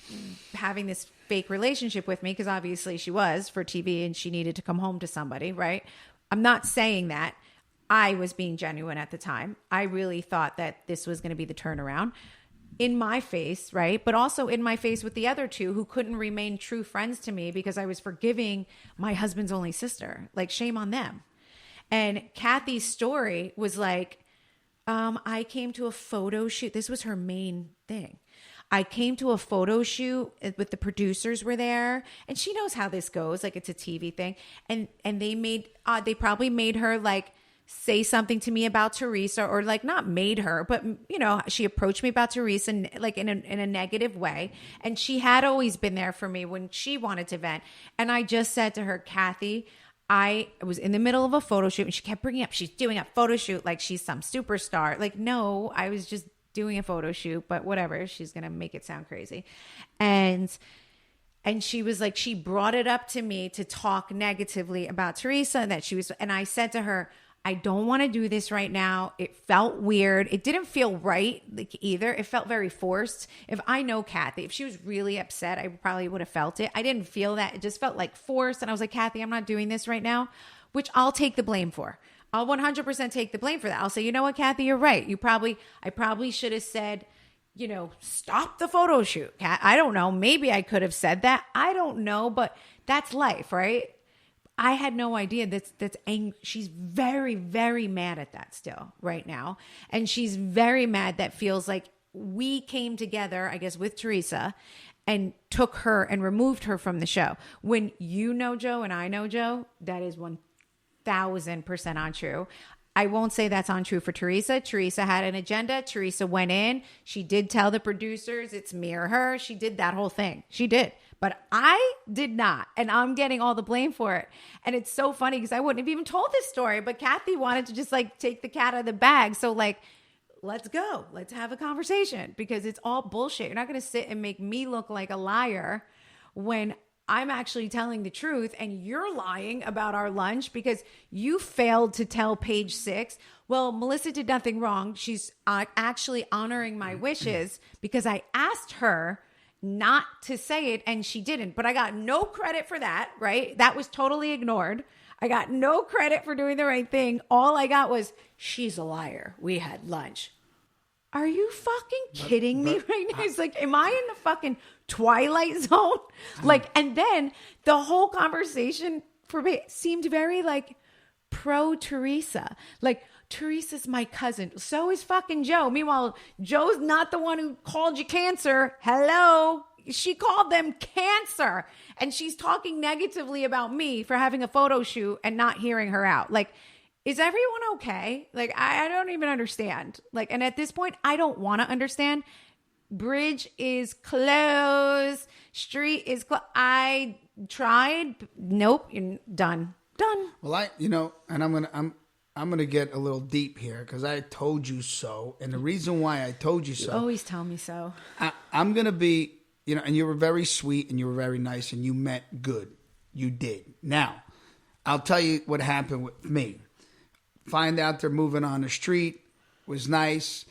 having this fake relationship with me, because obviously she was for TV and she needed to come home to somebody, right? I'm not saying that. I was being genuine at the time. I really thought that this was going to be the turnaround. In my face, right? But also in my face with the other two who couldn't remain true friends to me because I was forgiving my husband's only sister. Like, shame on them. And Kathy's story was like, I came to a photo shoot. This was her main thing. I came to a photo shoot with the producers were there, and she knows how this goes. Like, it's a TV thing. And they probably made her like say something to me about Teresa, or like not made her, but you know, she approached me about Teresa and like in a negative way. And she had always been there for me when she wanted to vent. And I just said to her, Kathy, I was in the middle of a photo shoot, and she kept bringing up, she's doing a photo shoot like she's some superstar. Like, no, I was just doing a photo shoot, but whatever. She's going to make it sound crazy. And she was like, she brought it up to me to talk negatively about Teresa, and that she was, and I said to her, I don't want to do this right now. It felt weird. It didn't feel right either. It felt very forced. If I know Kathy, if she was really upset, I probably would have felt it. I didn't feel that. It just felt like forced. And I was like, Kathy, I'm not doing this right now, which I'll take the blame for. I'll 100% take the blame for that. I'll say, you know what, Kathy, you're right. I probably should have said, stop the photo shoot. I don't know. Maybe I could have said that. I don't know, but that's life, right? I had no idea that's angry. She's very, very mad at that still right now. And she's very mad that feels like we came together, I guess, with Teresa and took her and removed her from the show. When you know Joe and I know Joe, that is 1,000% untrue. I won't say that's untrue for Teresa. Teresa had an agenda. Teresa went in. She did tell the producers it's me or her. She did that whole thing. She did. But I did not. And I'm getting all the blame for it. And it's so funny because I wouldn't have even told this story. But Kathy wanted to just take the cat out of the bag. So let's go. Let's have a conversation because it's all bullshit. You're not going to sit and make me look like a liar when I'm actually telling the truth and you're lying about our lunch because you failed to tell Page Six. Well, Melissa did nothing wrong. She's actually honoring my wishes because I asked her not to say it and she didn't, but I got no credit for that, right? That was totally ignored. I got no credit for doing the right thing. All I got was, she's a liar. We had lunch. Are you fucking kidding me right now? It's like, am I in the fucking Twilight Zone? And then the whole conversation for me seemed very pro Teresa. Teresa's my cousin. So is fucking Joe. Meanwhile, Joe's not the one who called you cancer. Hello. She called them cancer. And she's talking negatively about me for having a photo shoot and not hearing her out. Is everyone okay? I don't even understand. And at this point, I don't want to understand. Bridge is closed. Street is closed. I tried. Nope. Done. Well, and I'm gonna get a little deep here because I told you so, and the reason why I told you so. You always tell me so. I'm gonna be, and you were very sweet and you were very nice and you meant good. You did. Now, I'll tell you what happened with me. Find out they're moving on the street. Was nice.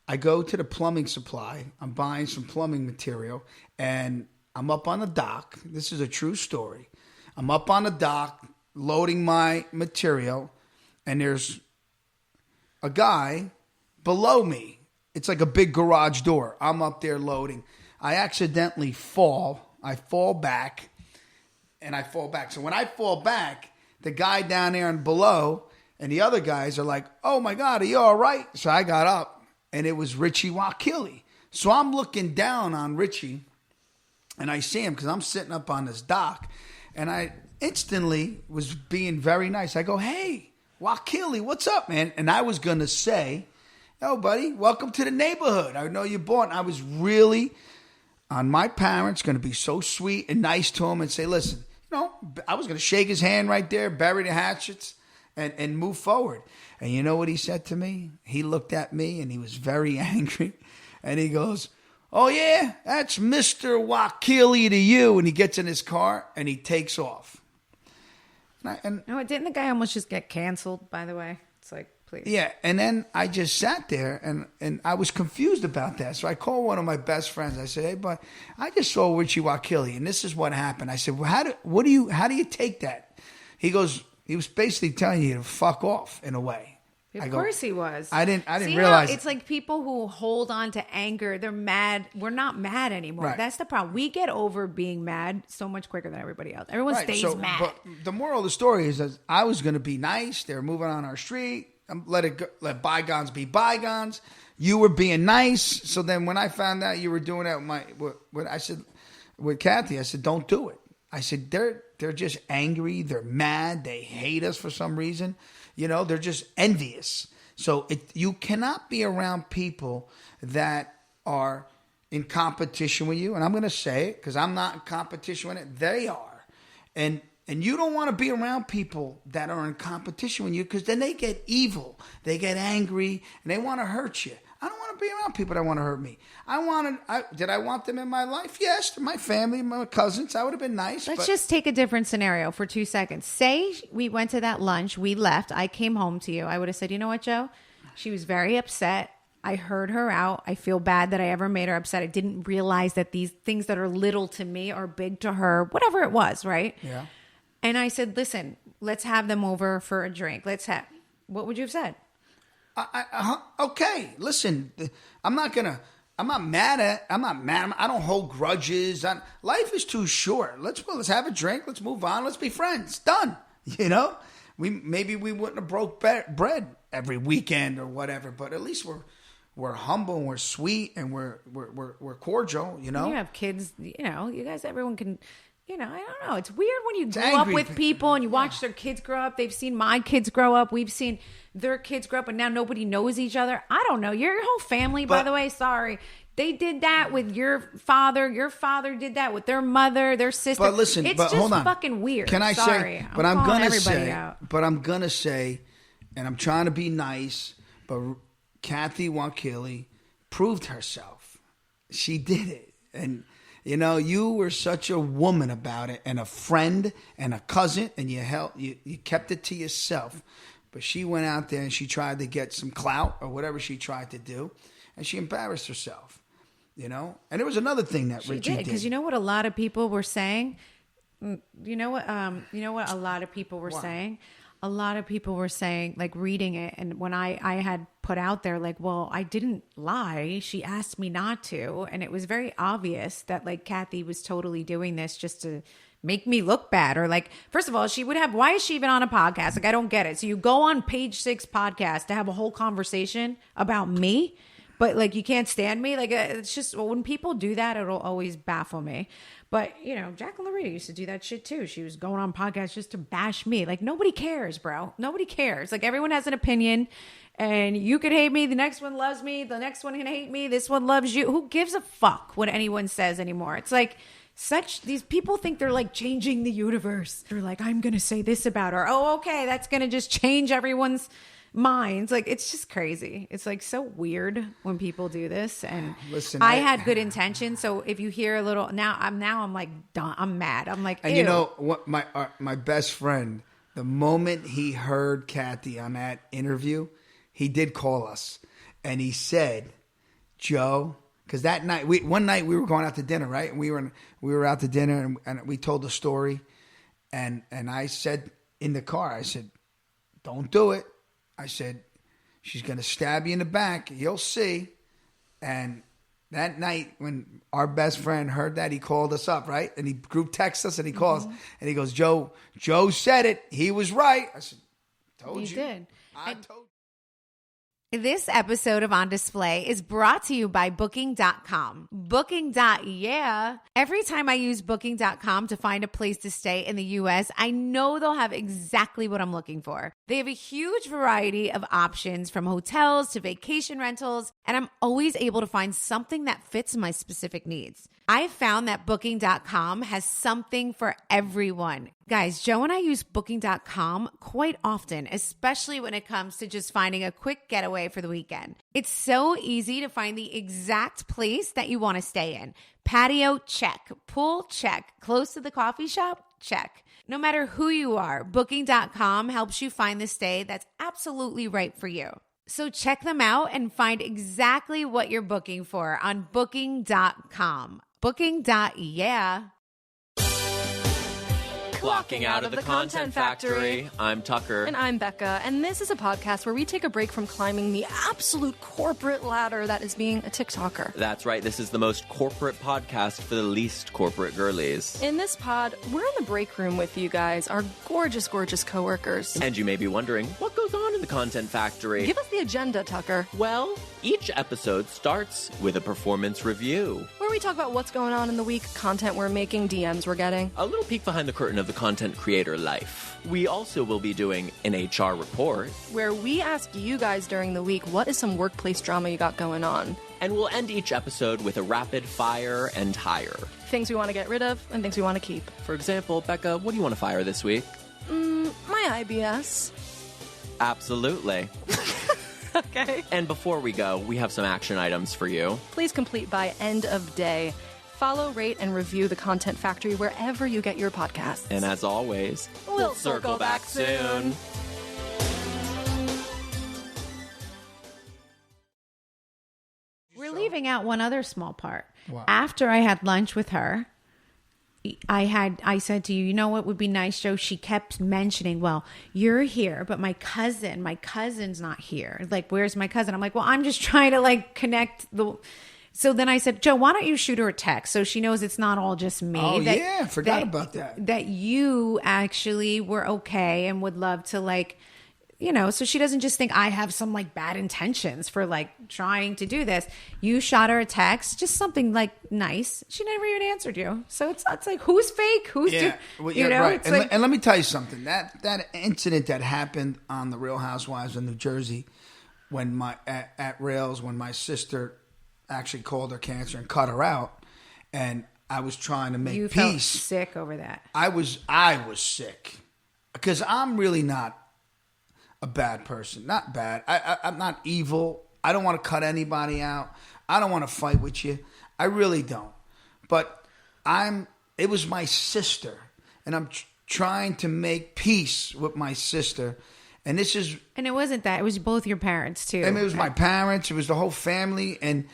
I go to the plumbing supply. I'm buying some plumbing material, and I'm up on the dock. This is a true story. I'm up on the dock loading my material. And there's a guy below me. It's like a big garage door. I'm up there loading. I accidentally fall. I fall back. And I fall back. So when I fall back, the guy down there and below and the other guys are like, oh my God, are you all right? So I got up and it was Richie Wakili. So I'm looking down on Richie and I see him because I'm sitting up on this dock. And I instantly was being very nice. I go, hey, Wakili, what's up, man? And I was going to say, oh, buddy, welcome to the neighborhood. I know you're born. I was really on my parents, going to be so sweet and nice to him and say, listen, I was going to shake his hand right there, bury the hatchets, and move forward. And you know what he said to me? He looked at me and he was very angry. And he goes, oh, yeah, that's Mr. Wakili to you. And he gets in his car and he takes off. No, didn't the guy almost just get canceled, by the way? It's please. Yeah, and then I just sat there, and I was confused about that. So I called one of my best friends. I said, hey, but I just saw Richie Wakili, and this is what happened. I said, well, how do you take that? He goes, he was basically telling you to fuck off in a way. Of course he was. I didn't realize. It's like people who hold on to anger. They're mad. We're not mad anymore. Right. That's the problem. We get over being mad so much quicker than everybody else. Everyone stays mad. But the moral of the story is that I was going to be nice. They were moving on our street. Let bygones be bygones. You were being nice. So then when I found out you were doing that with Kathy, I said, don't do it. I said, they're just angry. They're mad. They hate us for some reason. They're just envious. So you cannot be around people that are in competition with you. And I'm going to say it because I'm not in competition with it. They are. And you don't want to be around people that are in competition with you because then they get evil. They get angry and they want to hurt you. I don't want want to be around people that want to hurt me. Did I want them in my life? Yes, my family, my cousins. That would have been nice. Let's just take a different scenario for 2 seconds. Say we went to that lunch, we left, I came home to you. I would have said, you know what, Joe? She was very upset. I heard her out. I feel bad that I ever made her upset. I didn't realize that these things that are little to me are big to her, whatever it was, right? Yeah. And I said, listen, let's have them over for a drink. What would you have said? Okay, listen, I'm not mad. I don't hold grudges. Life is too short. Let's have a drink. Let's move on. Let's be friends. Done. You know, maybe we wouldn't have broke bread every weekend or whatever, but at least we're humble and we're sweet and we're cordial, you know? You have kids, you know, you guys, everyone can, you know, I don't know. It's weird when you grow up with people and you watch their kids grow up. They've seen my kids grow up. We've seen their kids grow up and now nobody knows each other. I don't know. Your whole family, by the way, sorry. They did that with your father. Your father did that with their mother, their sister. But listen, it's just hold on. fucking weird. Can I say, but I'm going to say, and I'm trying to be nice, but Kathy Wakili proved herself. She did it. And, you know, you were such a woman about it and a friend and a cousin, and you kept it to yourself. But she went out there and she tried to get some clout or whatever she tried to do, and she embarrassed herself, you know? And there was another thing that Richie did. Because you know what a lot of people were saying? You know what a lot of people were saying? A lot of people were saying, like, reading it, and when I had put out there, like, well, I didn't lie. She asked me not to. And it was very obvious that, like, Kathy was totally doing this just to make me look bad. Or, like, first of all, why is she even on a podcast? Like, I don't get it. So you go on Page 6 podcast to have a whole conversation about me, but, like, you can't stand me? Like, it's just, when people do that, it'll always baffle me. But, you know, Jacqueline Larita used to do that shit too. She was going on podcasts just to bash me. Like, nobody cares, bro. Nobody cares. Like, everyone has an opinion, and you could hate me. The next one loves me. The next one can hate me. This one loves you. Who gives a fuck what anyone says anymore? It's like, these people think they're like changing the universe. They're like, I'm going to say this about her. Oh, okay. That's going to just change everyone's minds. Like, it's just crazy. It's like so weird when people do this. And listen, I had good intentions. So if you hear a little I'm like, I'm mad. I'm like, ew. And you know what, my best friend, the moment he heard Kathy on that interview, he did call us and he said, Joe, because that night, one night we were going out to dinner, right? And we were out to dinner and we told the story. And I said in the car, I said, don't do it. I said, she's going to stab you in the back. You'll see. And that night when our best friend heard that, he called us up, right? And he group texts us and he calls and he goes, Joe said it. He was right. I said, told you. He did. I told you. This episode of On Display is brought to you by Booking.com. Booking.yeah. Every time I use Booking.com to find a place to stay in the U.S., I know they'll have exactly what I'm looking for. They have a huge variety of options from hotels to vacation rentals, and I'm always able to find something that fits my specific needs. I found that Booking.com has something for everyone. Guys, Joe and I use Booking.com quite often, especially when it comes to just finding a quick getaway for the weekend. It's so easy to find the exact place that you want to stay in. Patio, check. Pool, check. Close to the coffee shop, check. No matter who you are, Booking.com helps you find the stay that's absolutely right for you. So check them out and find exactly what you're booking for on Booking.com. Booking.yeah. Clocking out of the Content Factory. I'm Tucker. And I'm Becca. And this is a podcast where we take a break from climbing the absolute corporate ladder that is being a TikToker. That's right. This is the most corporate podcast for the least corporate girlies. In this pod, we're in the break room with you guys, our gorgeous, gorgeous coworkers. And you may be wondering, what goes on in the Content Factory? Give us the agenda, Tucker. Well, each episode starts with a performance review, where we talk about what's going on in the week, content we're making, DMs we're getting. A little peek behind the curtain of the content creator life. We also will be doing an HR report, where we ask you guys during the week, what is some workplace drama you got going on? And we'll end each episode with a rapid fire and hire. Things we want to get rid of and things we want to keep. For example, Becca, what do you want to fire this week? My IBS. Absolutely. Okay. And before we go, we have some action items for you. Please complete by end of day. Follow, rate, and review The Content Factory wherever you get your podcasts. And as always, we'll circle back soon. We're leaving out one other small part. Wow. After I had lunch with her, I said to you, you know what would be nice, Joe? She kept mentioning, well, you're here, but my cousin's not here. Like, where's my cousin? I'm like, well, I'm just trying to like connect the... So then I said, Joe, why don't you shoot her a text so she knows it's not all just me. Oh, forgot about that. That you actually were okay and would love to like, you know, so she doesn't just think I have some like bad intentions for like trying to do this. You shot her a text, just something like nice. She never even answered you. So it's like, who's fake? Who's you know? Right. It's like, And let me tell you something. That incident that happened on the Real Housewives of New Jersey, when at Rails, when my sister actually called her cancer and cut her out, and I was trying to make you peace. felt sick over that. I was sick because I'm really not a bad person. Not bad. I'm not evil. I don't want to cut anybody out. I don't want to fight with you. I really don't. But it was my sister, and I'm trying to make peace with my sister. And and it wasn't that. It was both your parents too. I mean, it was my parents. It was the whole family, and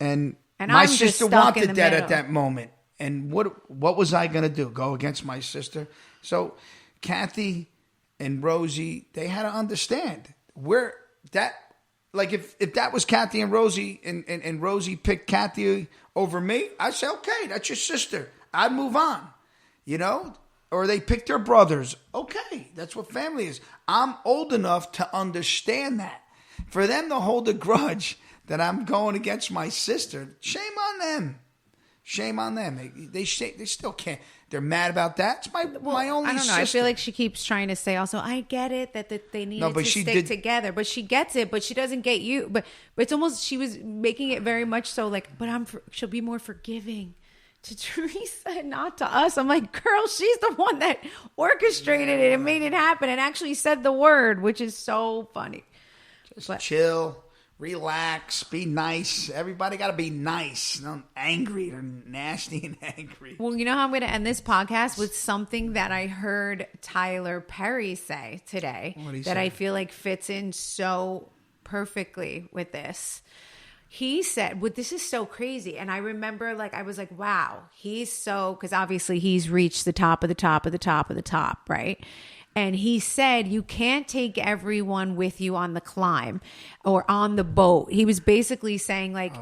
my I'm just sister stuck in wanted the that middle. at that moment. And what was I going to do? Go against my sister? So Kathy and Rosie, they had to understand where that, like if that was Kathy and Rosie, and Rosie picked Kathy over me, I'd say, okay, that's your sister. I'd move on, you know? Or they picked their brothers. Okay, that's what family is. I'm old enough to understand that. For them to hold a grudge that I'm going against my sister, shame on them. Shame on them. They still can't. They're mad about that. It's my only I don't know. sister. I feel like she keeps trying to say also, I get it that they needed to stick together, but she gets it, but she doesn't get you. But it's almost, she was making it very much so like, but she'll be more forgiving to Teresa and not to us. I'm like, girl, she's the one that orchestrated it and made it happen and actually said the word, which is so funny. Just chill, relax, be nice. Everybody got to be nice, not angry or nasty and angry. Well, you know how I'm going to end this podcast with something that I heard Tyler Perry say today that I feel like fits in so perfectly with this. He said, well, this is so crazy. And I remember, like, I was like, wow, he's so, because obviously he's reached the top of the top of the top of the top, right? And he said, you can't take everyone with you on the climb or on the boat. He was basically saying, like,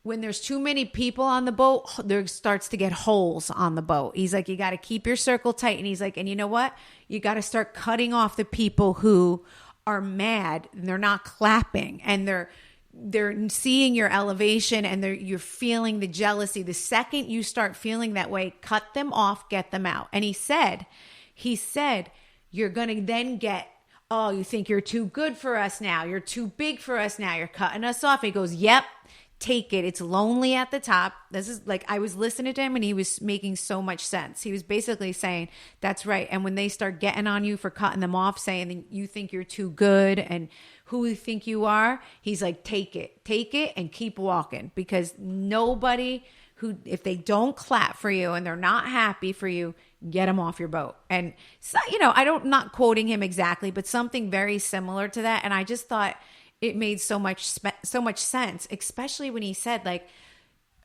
when there's too many people on the boat, there starts to get holes on the boat. He's like, you got to keep your circle tight. And he's like, and you know what? You got to start cutting off the people who are mad and they're not clapping and they're seeing your elevation and you're feeling the jealousy. The second you start feeling that way, cut them off, get them out. And he said, you're going to then get, oh, you think you're too good for us now. You're too big for us now. You're cutting us off. He goes, yep, take it. It's lonely at the top. This is like, I was listening to him and he was making so much sense. He was basically saying, that's right. And when they start getting on you for cutting them off, saying you think you're too good and who you think you are, he's like, take it and keep walking, because nobody who, if they don't clap for you and they're not happy for you, get them off your boat. And so, you know, not quoting him exactly, but something very similar to that. And I just thought it made so much sense, especially when he said, like,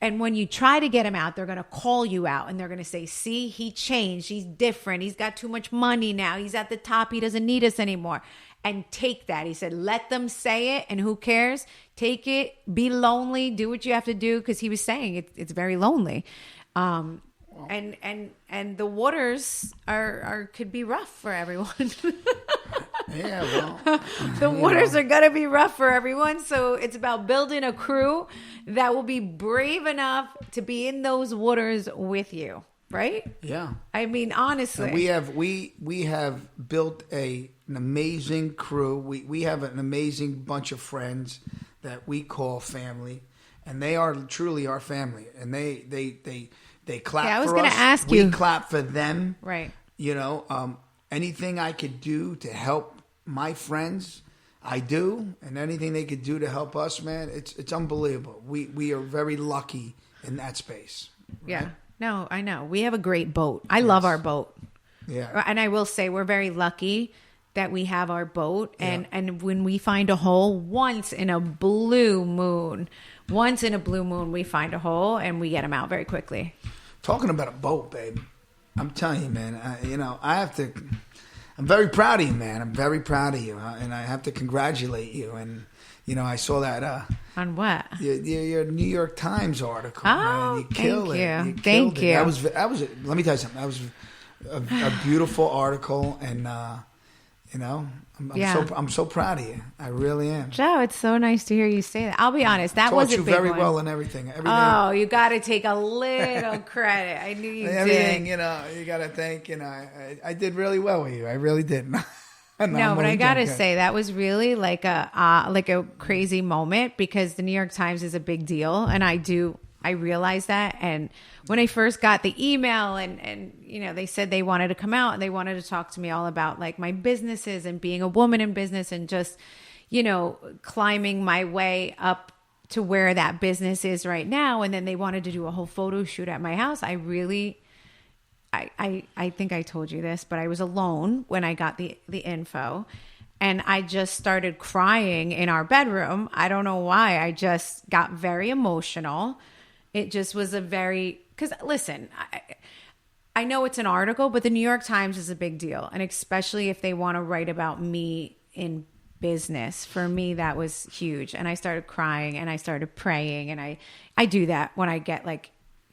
and when you try to get him out, they're going to call you out and they're going to say, see, he changed. He's different. He's got too much money now. He's at the top. He doesn't need us anymore. And take that. He said, let them say it and who cares? Take it, be lonely, do what you have to do. Because he was saying it's very lonely. And the waters could be rough for everyone. Yeah, well. The waters are going to be rough for everyone. So it's about building a crew that will be brave enough to be in those waters with you. Right? Yeah. I mean, honestly. And we have built an amazing crew. We have an amazing bunch of friends that we call family. And they are truly our family. And they clap for us. I was going to ask you. We clap for them. Right. You know, anything I could do to help my friends, I do, and anything they could do to help us, man, it's unbelievable. We are very lucky in that space. Right? Yeah. No, I know. We have a great boat. I love our boat. Yeah. And I will say we're very lucky that we have our boat. And when we find a hole, once in a blue moon, we find a hole and we get them out very quickly. Talking about a boat, babe, I'm telling you, man, I'm very proud of you, man. I'm very proud of you. And I have to congratulate you. And, I saw that. On what? Your New York Times article. Oh, man. You killed it. You thank you. That was, let me tell you something. That was a beautiful article. And, I'm so proud of you. I really am. Joe, it's so nice to hear you say that. I'll be honest, that was a big one. Taught you very well in everything. Oh, you got to take a little credit. I knew you everything, did. You got to thank. I did really well with you. I really did. No, but I got to say that was really like a crazy moment because the New York Times is a big deal, and I realized that. And when I first got the email and they said they wanted to come out and they wanted to talk to me all about like my businesses and being a woman in business and just, climbing my way up to where that business is right now. And then they wanted to do a whole photo shoot at my house. I think I told you this, but I was alone when I got the info. And I just started crying in our bedroom. I don't know why. I just got very emotional. It just was because listen, I know it's an article, but the New York Times is a big deal. And especially if they want to write about me in business, for me, that was huge. And I started crying and I started praying. And I do that when I get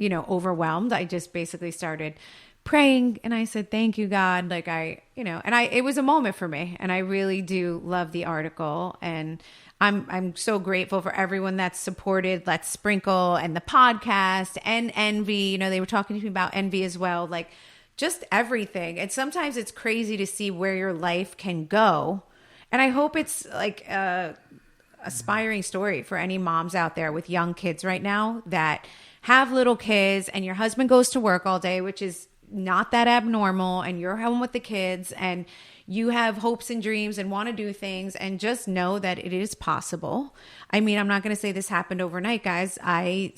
overwhelmed. I just basically started praying and I said, thank you, God. It was a moment for me. And I really do love the article. And I'm so grateful for everyone that's supported Let's Sprinkle and the podcast and Envy. They were talking to me about Envy as well, like just everything. And sometimes it's crazy to see where your life can go. And I hope it's like a aspiring story for any moms out there with young kids right now that have little kids and your husband goes to work all day, which is not that abnormal, and you're home with the kids and you have hopes and dreams and want to do things, and just know that it is possible. I mean, I'm not going to say this happened overnight, guys. I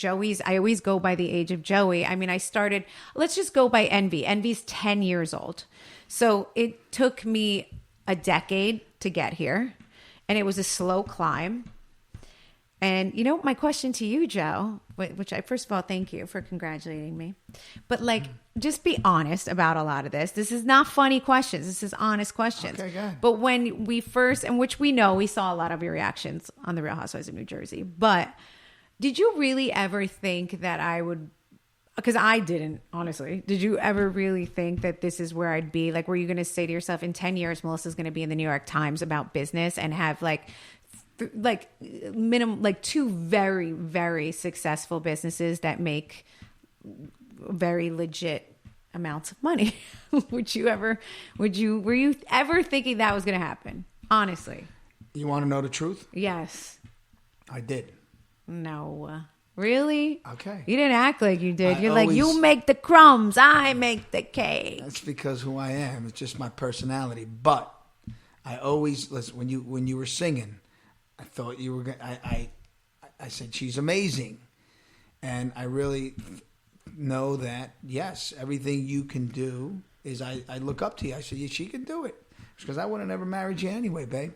always go by the age of Joey. I mean, let's just go by Envy. Envy's 10 years old. So it took me a decade to get here, and it was a slow climb. And my question to you, Joe, which first of all, thank you for congratulating me. But just be honest about a lot of this. This is not funny questions. This is honest questions. Okay, good. But when we first, and which we know, we saw a lot of your reactions on The Real Housewives of New Jersey. But did you really ever think that I would, because I didn't, honestly, did you ever really think that this is where I'd be? Like, were you going to say to yourself, in 10 years, Melissa's going to be in the New York Times about business and have two very, very successful businesses that make very legit amounts of money? Were you ever thinking that was going to happen? Honestly. You want to know the truth? Yes. I did. No. Really? Okay. You didn't act like you did. You're like, you make the crumbs, I make the cake. That's because who I am. It's just my personality. But I always, listen, when you were singing, I thought you were going to, I said, she's amazing. And I really know that, yes, everything you can do is, I look up to you. I said, yeah, she can do it. Because I would have never married you anyway, babe.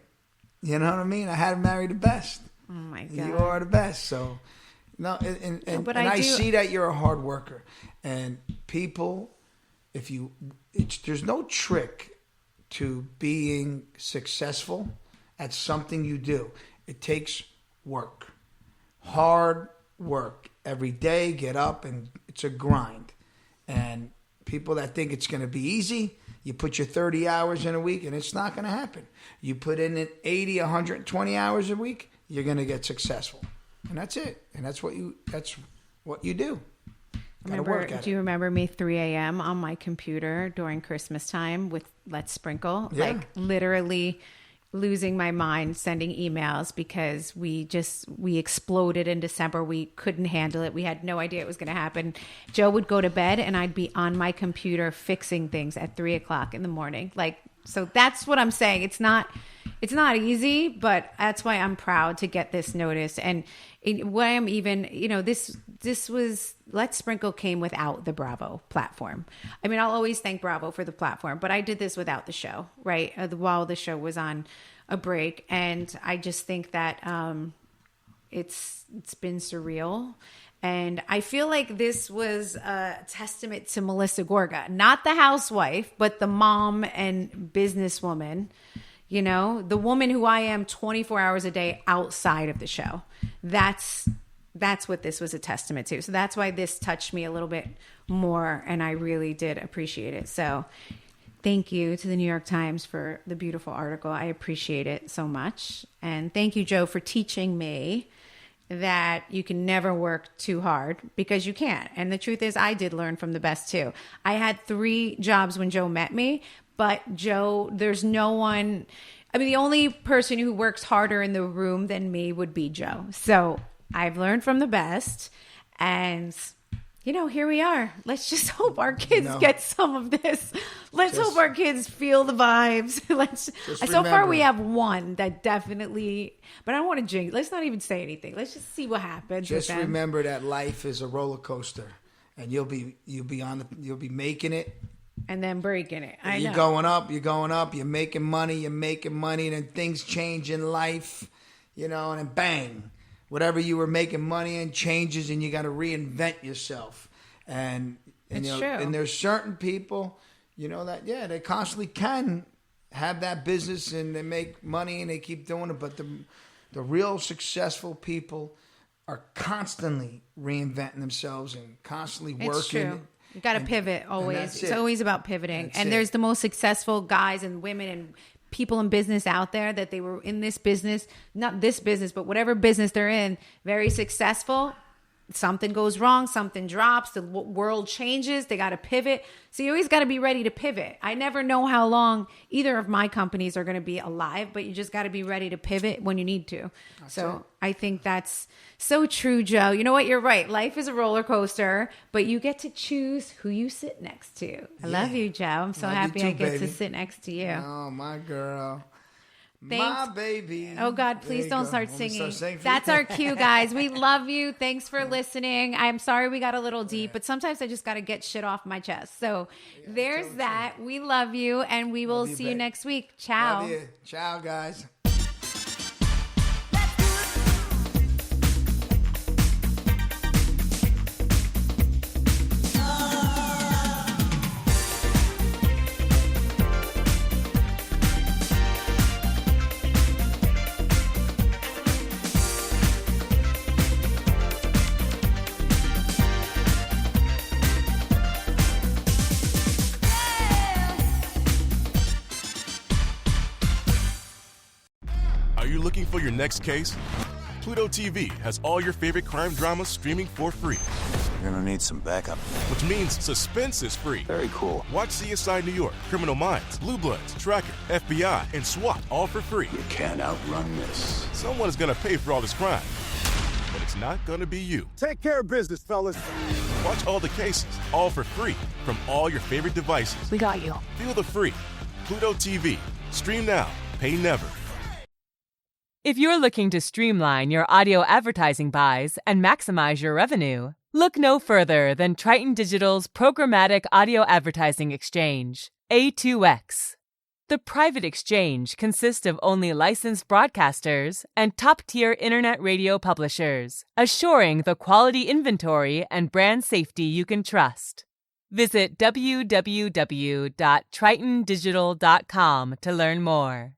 You know what I mean? I had to marry the best. Oh, my God. You are the best. So, no, and I see that you're a hard worker. And people, there's no trick to being successful at something you do. It takes work, hard work. Every day, get up, and it's a grind. And people that think it's going to be easy, you put your 30 hours in a week, and it's not going to happen. You put in 80, 120 hours a week, you're going to get successful. And that's it. And that's what you do. Do you remember me 3 a.m. on my computer during Christmas time with Let's Sprinkle? Yeah. Like literally losing my mind, sending emails because we exploded in December. We couldn't handle it. We had no idea it was going to happen. Joe would go to bed and I'd be on my computer fixing things at 3 o'clock in the morning. So that's what I'm saying. It's not, it's not easy, but that's why I'm proud to get this notice. And what I'm even, this was, Let's Sprinkle came without the Bravo platform. I mean, I'll always thank Bravo for the platform, but I did this without the show, right? While the show was on a break. And I just think that it's been surreal. And I feel like this was a testament to Melissa Gorga, not the housewife, but the mom and businesswoman, the woman who I am 24 hours a day outside of the show. That's what this was a testament to. So that's why this touched me a little bit more, and I really did appreciate it. So thank you to the New York Times for the beautiful article. I appreciate it so much. And thank you, Joe, for teaching me that you can never work too hard, because you can't. And the truth is, I did learn from the best too. I had 3 jobs when Joe met me, but Joe, there's no one, the only person who works harder in the room than me would be Joe. So I've learned from the best, and here we are. Let's just hope our kids get some of this. Let's hope our kids feel the vibes. So far we have one that definitely, but I don't want to jinx. Let's not even say anything. Let's just see what happens. Just remember that life is a roller coaster, and you'll be making it, and then breaking it. I know. You're going up. You're making money, and then things change in life, and then bang. Whatever you were making money in changes, and you got to reinvent yourself. And it's true. And there's certain people, that they constantly can have that business and they make money and they keep doing it. But the real successful people are constantly reinventing themselves and constantly working. It's true. You got to pivot always. It's always about pivoting. That's there's the most successful guys and women and people in business out there that they were in this business, not this business, but whatever business they're in, very successful. Something goes wrong, something drops, the world changes, they got to pivot. So you always got to be ready to pivot. I never know how long either of my companies are going to be alive, but you just got to be ready to pivot when you need to. I think that's so true, Joe. You know what? You're right. Life is a roller coaster, but you get to choose who you sit next to. I love you, Joe. I'm so happy I get to sit next to you. Oh, my girl. Thanks. My baby. Oh, God, please don't start singing. That's our cue, guys. We love you. Thanks for listening. I'm sorry we got a little deep, but sometimes I just got to get shit off my chest. So there's that. We love you, and we will see you next week. Ciao. Love you. Ciao, guys. Looking for your next case? Pluto TV has all your favorite crime dramas streaming for free. You're gonna need some backup. Which means suspense is free. Very cool. Watch CSI New York, Criminal Minds, Blue Bloods, Tracker, FBI, and SWAT all for free. You can't outrun this. Someone is gonna pay for all this crime. But it's not gonna be you. Take care of business, fellas. Watch all the cases, all for free, from all your favorite devices. We got you. Feel the free. Pluto TV. Stream now. Pay never. If you're looking to streamline your audio advertising buys and maximize your revenue, look no further than Triton Digital's programmatic audio advertising exchange, A2X. The private exchange consists of only licensed broadcasters and top-tier internet radio publishers, assuring the quality inventory and brand safety you can trust. Visit www.tritondigital.com to learn more.